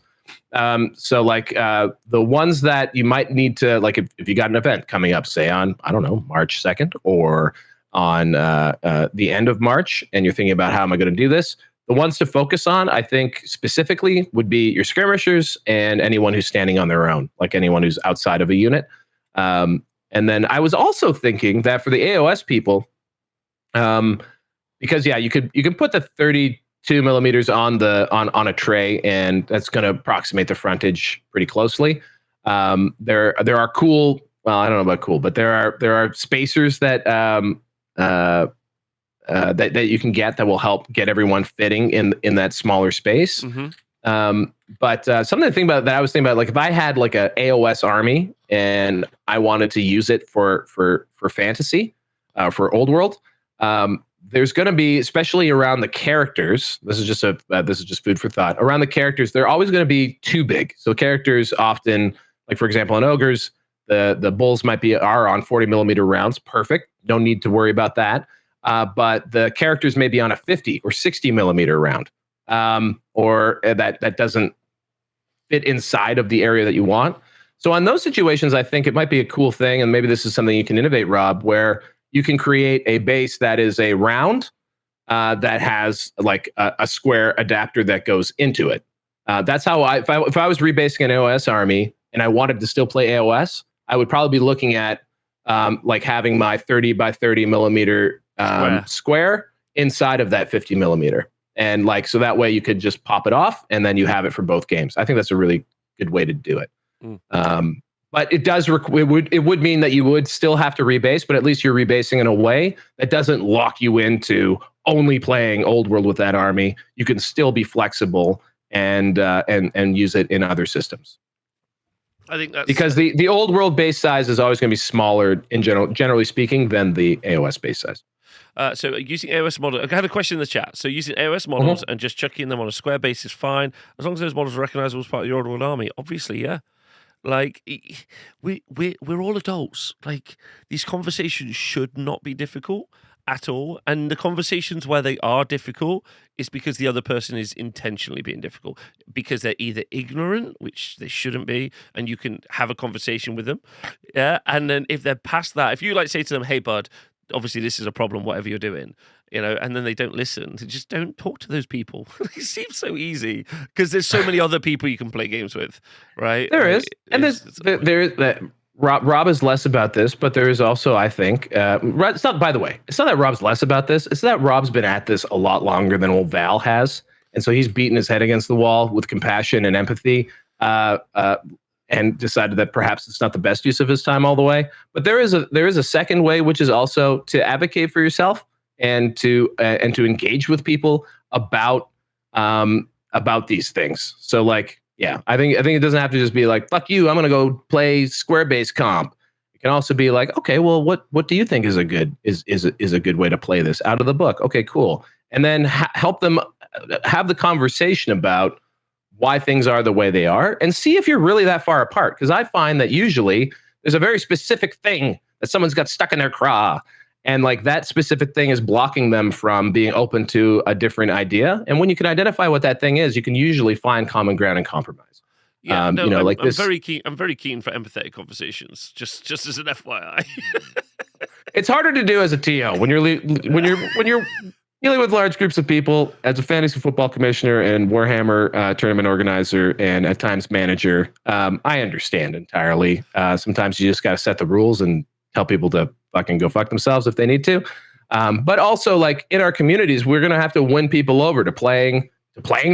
The ones that you might need to, if you got an event coming up, say on, I don't know, March 2nd or on the end of March, and you're thinking about how am I going to do this? The ones to focus on, I think specifically, would be your skirmishers and anyone who's standing on their own, like anyone who's outside of a unit. And then I was also thinking that for the AOS people, because you can put the 32 millimeters on a tray, and that's going to approximate the frontage pretty closely. There are cool. Well, I don't know about cool, but there are spacers that that you can get that will help get everyone fitting in that smaller space. But something to think about that I was thinking about, like if I had like a AOS army and I wanted to use it for fantasy, for Old World, there's going to be, especially around the characters. This is just food for thought. Around the characters, they're always going to be too big. So characters often, like for example, in ogres, the bulls are on 40 millimeter rounds. Perfect. No need to worry about that. But the characters may be on a 50 or 60 millimeter round, or that doesn't fit inside of the area that you want. So on those situations, I think it might be a cool thing, and maybe this is something you can innovate, Rob, where you can create a base that is a round that has like a square adapter that goes into it. That's how if I was rebasing an AOS army and I wanted to still play AOS, I would probably be looking at like having my 30 by 30 millimeter square inside of that 50 millimeter. And like, so that way you could just pop it off and then you have it for both games. I think that's a really good way to do it. But it does, it would mean that you would still have to rebase, but at least you're rebasing in a way that doesn't lock you into only playing Old World with that army. You can still be flexible and use it in other systems. I think that's because the Old World base size is always going to be smaller in generally speaking, than the AOS base size. So using AOS models, I had a question in the chat. So using AOS models and just chucking them on a square base is fine, as long as those models are recognizable as part of your Old World army. Obviously, yeah. Like we're all adults. Like these conversations should not be difficult at all. And the conversations where they are difficult is because the other person is intentionally being difficult, because they're either ignorant, which they shouldn't be, and you can have a conversation with them. Yeah. And then if they're past that, if you like say to them, "Hey bud, obviously this is a problem, whatever you're doing," you know, and then they don't listen, just don't talk to those people. It seems so easy because there's so many other people you can play games with, right? There is. And there is that. Rob is less about this, but there is also, I think, it's not, by the way, it's not that Rob's less about this. It's that Rob's been at this a lot longer than old Val has. And so he's beaten his head against the wall with compassion and empathy, and decided that perhaps it's not the best use of his time all the way. But there is a second way, which is also to advocate for yourself and to engage with people about these things. So like, yeah, I think it doesn't have to just be like, fuck you, I'm gonna go play square base comp. It can also be like, okay, well, what do you think is a good way to play this out of the book? Okay, cool. And then help them have the conversation about why things are the way they are, and see if you're really that far apart. Because I find that usually there's a very specific thing that someone's got stuck in their craw, and like that specific thing is blocking them from being open to a different idea. And when you can identify what that thing is, you can usually find common ground and compromise. Yeah, no, I'm very keen. I'm very keen for empathetic conversations. Just as an FYI. It's harder to do as a TO when you're dealing with large groups of people. As a fantasy football commissioner and Warhammer tournament organizer and at times manager, I understand entirely. Sometimes you just got to set the rules and tell people to fucking go fuck themselves if they need to. But also, like in our communities, we're gonna have to win people over to playing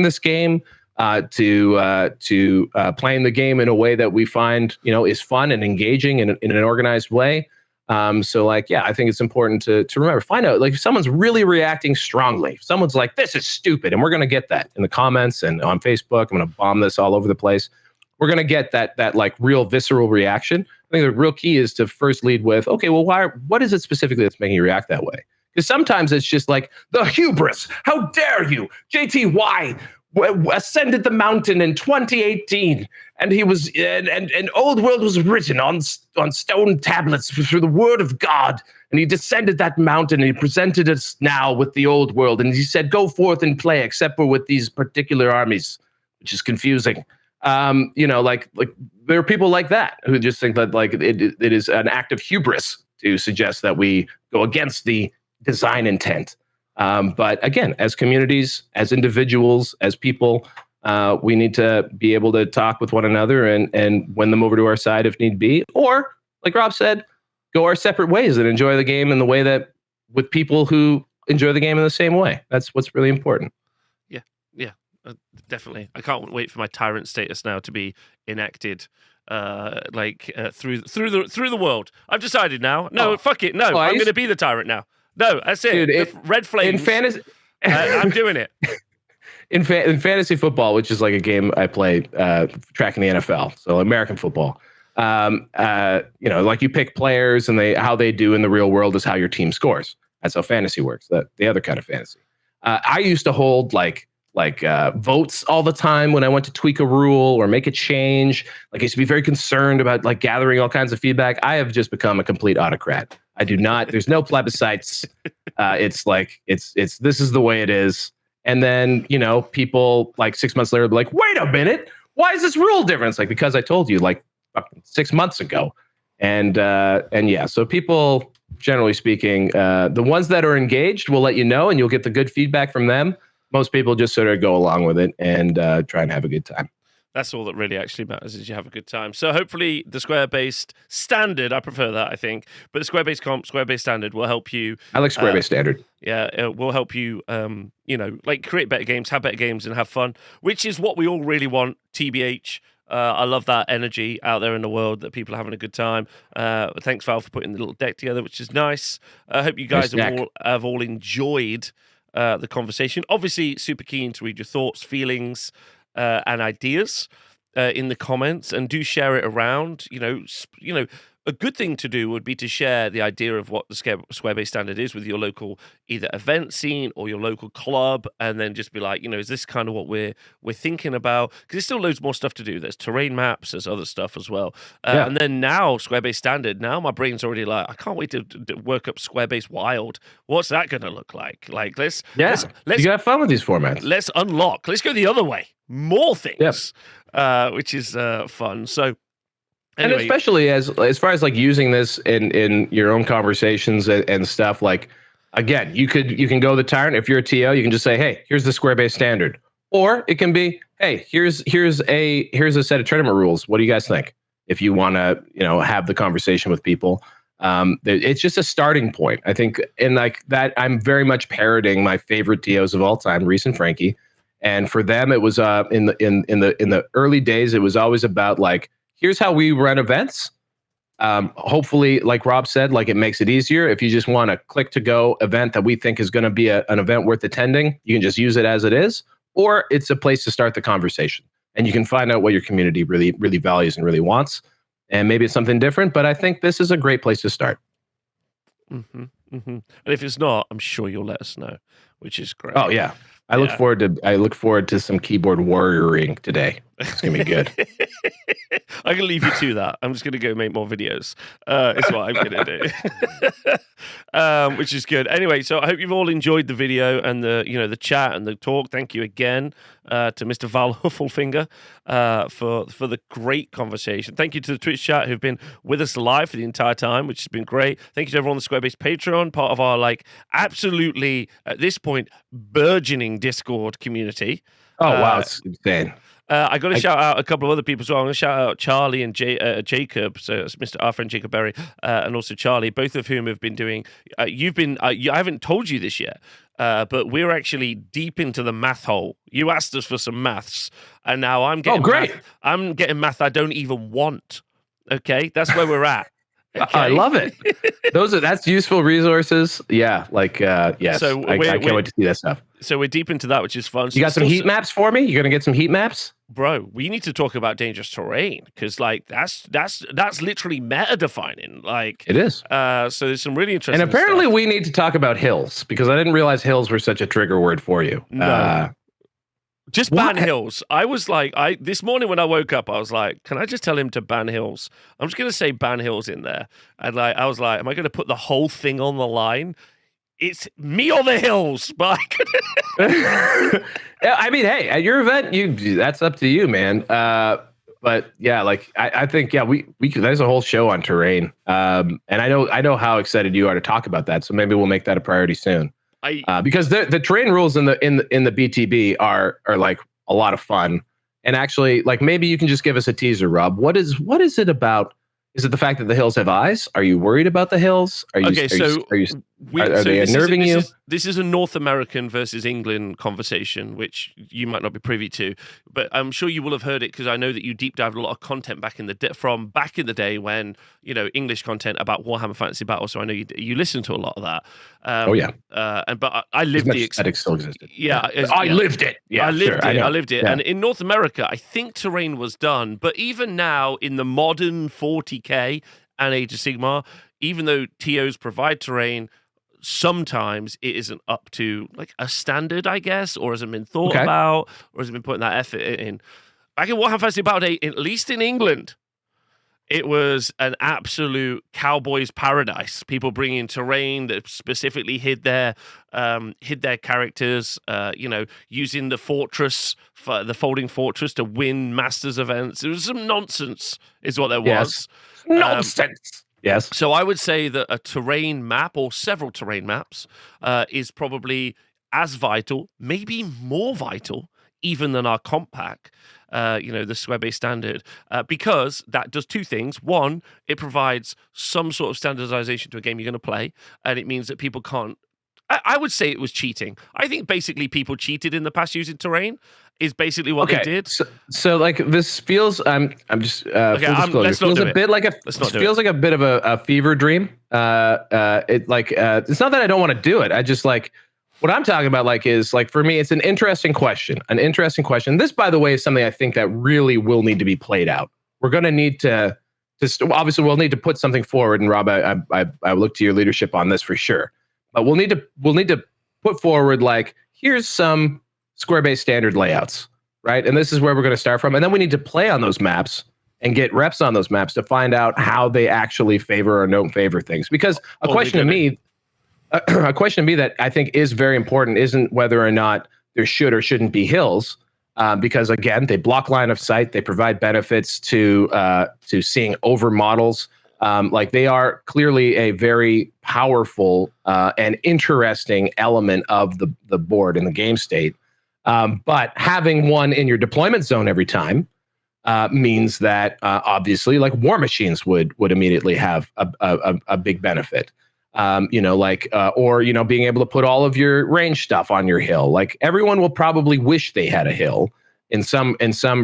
this game, to playing the game in a way that we find, you know, is fun and engaging in an organized way. So like, yeah, I think it's important to remember, find out, like, if someone's really reacting strongly, if someone's like, this is stupid, and we're going to get that in the comments and on Facebook, I'm going to bomb this all over the place. We're going to get that like real visceral reaction. I think the real key is to first lead with, okay, well, what is it specifically that's making you react that way? Because sometimes it's just like the hubris. How dare you? JTY ascended the mountain in 2018, and he was and Old World was written on stone tablets through the word of God, and he descended that mountain and he presented us now with the Old World, and he said, go forth and play, except for with these particular armies, which is confusing. You know, like there are people like that who just think that like it is an act of hubris to suggest that we go against the design intent. But again, as communities, as individuals, as people, we need to be able to talk with one another and win them over to our side if need be. Or, like Rob said, go our separate ways and enjoy the game in the way that with people who enjoy the game in the same way. That's what's really important. Yeah, definitely. I can't wait for my tyrant status now to be enacted. Through the world. I've decided now. No, fuck it. No, I'm going to be the tyrant now. No, that's it. Dude, Red Flames. In fantasy, I'm doing it. In fantasy football, which is like a game I play tracking the NFL, so American football. Like you pick players and how they do in the real world is how your team scores. That's how fantasy works. The other kind of fantasy. I used to hold like votes all the time when I went to tweak a rule or make a change. Like I used to be very concerned about like gathering all kinds of feedback. I have just become a complete autocrat. I do not. There's no plebiscites. It's this is the way it is. And then people like 6 months later be like, wait a minute, why is this rule different? It's like because I told you like 6 months ago. And yeah, so people, generally speaking, the ones that are engaged will let you know, and you'll get the good feedback from them. Most people just sort of go along with it and try and have a good time. That's all that really actually matters, is you have a good time. So hopefully the square-based standard, I prefer that, I think, but the square-based comp, square-based standard will help you. I like square-based standard. Yeah, it will help you, like create better games, have better games, and have fun, which is what we all really want, TBH. I love that energy out there in the world, that people are having a good time. Thanks, Val, for putting the little deck together, which is nice. I hope you guys have all enjoyed the conversation. Obviously, super keen to read your thoughts, feelings, and ideas in the comments, and do share it around. A good thing to do would be to share the idea of what the square-based standard is with your local either event scene or your local club, and then just be like, is this kind of what we're thinking about? Because there's still loads more stuff to do. There's terrain maps, there's other stuff as well. And then now square-based standard. Now my brain's already like, I can't wait to work up square-based wild. What's that going to look like? Like let's you have fun with these formats. Let's unlock. Let's go the other way. More things, which is fun. So. Anyway. And especially as far as like using this in your own conversations and stuff, like again, you can go the tyrant. If you're a TO, you can just say, hey, here's the square-based standard. Or it can be, hey, here's a set of tournament rules. What do you guys think? If you want to, have the conversation with people. It's just a starting point. I think in like that, I'm very much parroting my favorite TOs of all time, Reese and Frankie. And for them, it was in the early days, it was always about like, here's how we run events. Hopefully, like Rob said, like it makes it easier. If you just want a click to go event that we think is going to be an event worth attending, you can just use it as it is, or it's a place to start the conversation. And you can find out what your community really, really values and really wants. And maybe it's something different, but I think this is a great place to start. Mm-hmm, mm-hmm. And if it's not, I'm sure you'll let us know, which is great. Oh yeah. I look forward to some keyboard warrioring today. It's gonna be good. I'm gonna leave you to that. I'm just gonna go make more videos. Is what I'm gonna do. Which is good. Anyway, so I hope you've all enjoyed the video and the chat and the talk. Thank you again to Mr. Val Hufflefinger for the great conversation. Thank you to the Twitch chat who've been with us live for the entire time, which has been great. Thank you to everyone on the Squarebase Patreon, part of our absolutely at this point burgeoning Discord community. Oh wow, it's insane. I got to shout out a couple of other people as well. I'm going to shout out Charlie and Jacob, so it's our friend Jacob Berry, and also Charlie, both of whom have been doing. I haven't told you this yet, but we're actually deep into the math hole. You asked us for some maths, and now I'm getting. Oh, great! I'm getting math I don't even want. Okay, that's where we're at. Okay. I love it. That's useful resources. Yeah, yes. So I can't wait to see that stuff. So we're deep into that, which is fun. You got some heat maps for me? You're gonna get some heat maps, bro. We need to talk about dangerous terrain because that's literally meta defining. It is. So there's some really interesting. And apparently, stuff. We need to talk about hills because I didn't realize hills were such a trigger word for you. No. Just ban hills. I was like, this morning when I woke up, I was like, can I just tell him to ban hills? I'm just going to say ban hills in there. And I was like, am I going to put the whole thing on the line? It's me or the hills, but I mean, hey, at your event, that's up to you, man. But yeah, I think we could. There's a whole show on terrain, and I know how excited you are to talk about that. So maybe we'll make that a priority soon. Because the terrain rules in the BTB are like a lot of fun, and actually, maybe you can just give us a teaser, Rob. What is it about Is it the fact that the hills have eyes? Are you worried about the hills? Are they unnerving you? This is a North American versus England conversation, which you might not be privy to, but I'm sure you will have heard it because I know that you deep dived a lot of content back in the day when English content about Warhammer Fantasy Battle. So I know you listened to a lot of that. But I lived the experience. Still existed. Yeah, I lived it. Yeah, I lived it. Yeah. And in North America, I think terrain was done, but even now in the modern 40K and Age of Sigmar, even though TOs provide terrain, sometimes it isn't up to like a standard, I guess, or hasn't been thought about, or hasn't been putting that effort in. Back in Warhammer Fantasy Battle Day, at least in England, it was an absolute cowboy's paradise. People bringing terrain that specifically hid their characters. Using the fortress, the folding fortress, to win Masters events. It was some nonsense, is what there was. Nonsense. Yes. So I would say that a terrain map or several terrain maps is probably as vital, maybe more vital, even than our comp pack, the Square standard, because that does two things. One, it provides some sort of standardization to a game you're going to play, and it means that people can't. I would say it was cheating. I think basically people cheated in the past using terrain. Is basically what they did. So like this feels. I'm just. It feels a bit like a bit of a fever dream. It's not that I don't want to do it. I just like. What I'm talking about, is for me, it's an interesting question. This, by the way, is something I think that really will need to be played out. We're going to need to obviously we'll need to put something forward. And Rob, I look to your leadership on this for sure. But we'll need to put forward here's some Square-based standard layouts, right? And this is where we're going to start from. And then we need to play on those maps and get reps on those maps to find out how they actually favor or don't favor things. Because a question to me that I think is very important isn't whether or not there should or shouldn't be hills, because again, they block line of sight. They provide benefits to seeing over models. They are clearly a very powerful and interesting element of the board in the game state. But having one in your deployment zone every time means that obviously, war machines would immediately have a big benefit. Or being able to put all of your range stuff on your hill. Everyone will probably wish they had a hill in some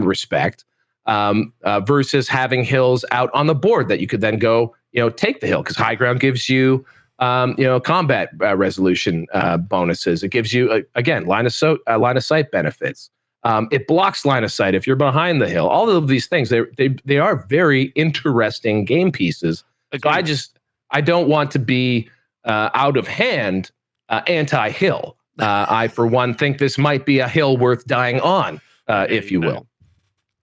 respect, versus having hills out on the board that you could then go, take the hill, because high ground gives you, combat resolution bonuses. It gives you again line of sight benefits. It blocks line of sight if you're behind the hill. All of these things, they are very interesting game pieces. Agreed. So I don't want to be out of hand anti-hill. I, for one, think this might be a hill worth dying on, if you will.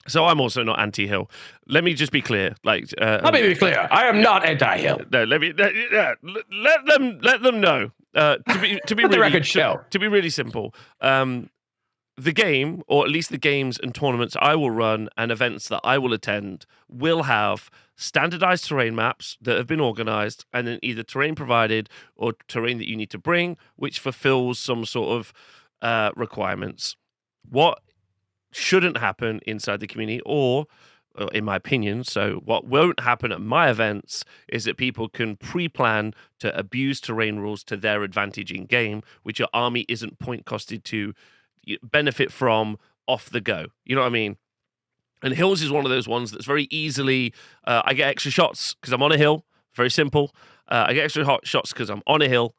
So I'm also not anti-hill. Let me just be clear. Let me be clear. I am not anti-hill. No, let them know. To be really, the record show. To be really simple. The game, or at least the games and tournaments I will run and events that I will attend, will have standardized terrain maps that have been organized, and then either terrain provided or terrain that you need to bring, which fulfills some sort of requirements. What shouldn't happen inside the community, or in my opinion, so what won't happen at my events, is that people can pre-plan to abuse terrain rules to their advantage in game, which your army isn't point costed to benefit from off the go. You know what I mean? And hills is one of those ones that's very easily, I get extra shots because I'm on a hill. Very simple. I get extra hot shots because I'm on a hill.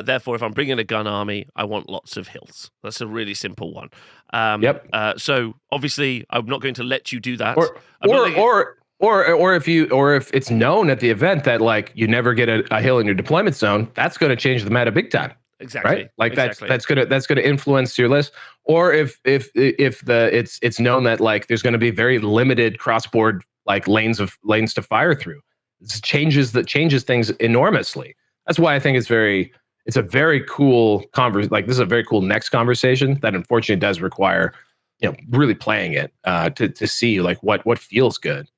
Therefore, if I'm bringing a gun army, I want lots of hills. That's a really simple one. Yep. So obviously, I'm not going to let you do that. Or if it's known at the event that you never get a hill in your deployment zone, that's going to change the meta big time. Exactly. Right? Exactly. That's gonna influence your list. Or if it's known that there's gonna be very limited cross-board lanes to fire through. It changes things enormously. That's why I think it's a very cool this is a very cool next conversation that unfortunately does require really playing it to see what feels good.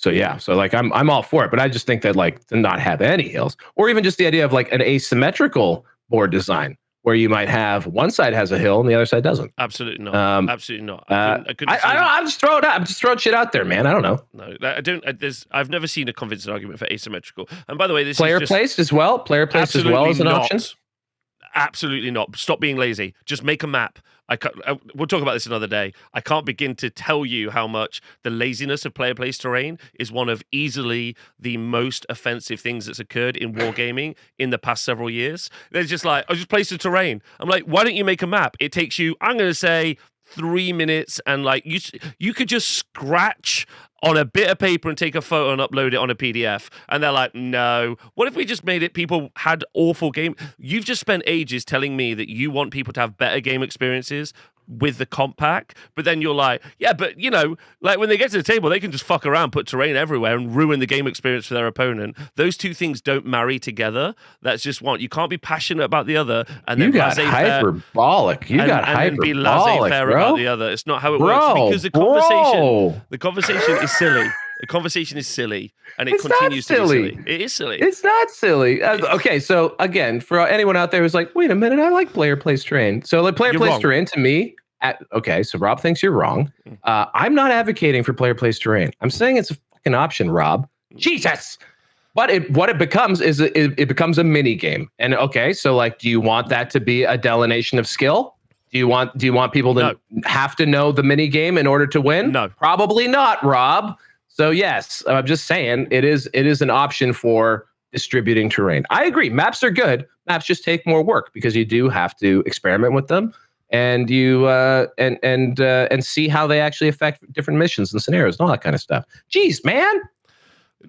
So I'm all for it, but I just think that to not have any hills, or even just the idea of an asymmetrical board design where you might have one side has a hill and the other side doesn't. Absolutely not. Absolutely not. I couldn't I'm just throwing it out. I'm just throwing shit out there, man. I don't know. No, I don't. I've never seen a convincing argument for asymmetrical. And by the way, this player is placed as well. Player placed as well as an option. Absolutely not. Stop being lazy. Just make a map. We'll talk about this another day. I can't begin to tell you how much the laziness of player placed terrain is one of easily the most offensive things that's occurred in wargaming in the past several years. They're just like, I just placed the terrain. I'm like, why don't you make a map? It takes you, I'm going to say, 3 minutes, and like you could just scratch on a bit of paper and take a photo and upload it on a PDF. And they're like, no. What if we just made it people had awful game? You've just spent ages telling me that you want people to have better game experiences with the comp pack, but then you're like, yeah, but you know, like when they get to the table, they can just fuck around, put terrain everywhere and ruin the game experience for their opponent. Those two things don't marry together. That's just one. You can't be passionate about the other and then hyperbolic. You got hyperbolic, and then be laissez-faire about the other. It's not how it works, because the conversation is silly. The conversation is silly, and it continues to be silly. It is silly. It's not silly. Okay, so again, for anyone out there who's like, wait a minute, I like player place terrain. So like player place terrain to me, okay, so Rob thinks you're wrong. I'm not advocating for player place terrain. I'm saying it's a fucking option, Rob. Jesus. But what it becomes is it becomes a mini game. And okay, so like, do you want that to be a delineation of skill? Do you want people to have to know the mini game in order to win? No, probably not, Rob. So yes, I'm just saying it is an option for distributing terrain. I agree. Maps are good. Maps just take more work because you do have to experiment with them and you and see how they actually affect different missions and scenarios and all that kind of stuff. Jeez, man.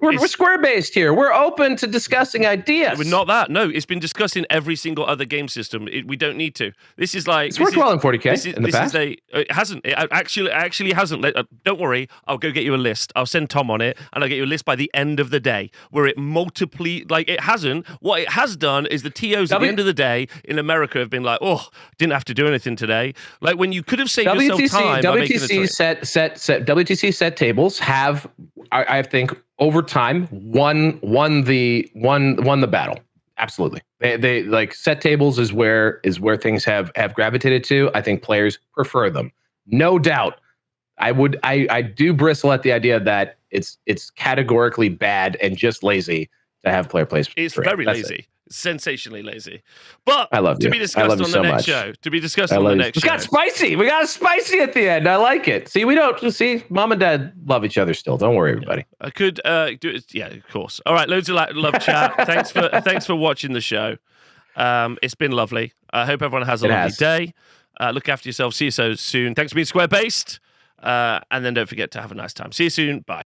We're square-based here. We're open to discussing ideas. We're not that. No, it's been discussed in every single other game system. We don't need to. This is like... It's worked well in 40K in the past. It hasn't. It actually hasn't. Don't worry. I'll go get you a list. I'll send Tom on it, and I'll get you a list by the end of the day where it it hasn't. What it has done is the TOs at the end of the day in America have been like, oh, didn't have to do anything today. Like when you could have saved yourself time by making WTC set tables have, I think, over time won the battle. Absolutely. They like set tables is where things have gravitated to. I think players prefer them. No doubt. I do bristle at the idea that it's categorically bad and just lazy to have player place. It's very lazy. Sensationally lazy. But I love you. To be discussed on the next show. To be discussed on the next show. We got spicy. We got spicy at the end. I like it. See, mom and dad love each other still. Don't worry, everybody. I could do it. Yeah, of course. All right, loads of love chat. Thanks for watching the show. It's been lovely. I hope everyone has a lovely day. Look after yourself. See you so soon. Thanks for being square based. And then don't forget to have a nice time. See you soon. Bye.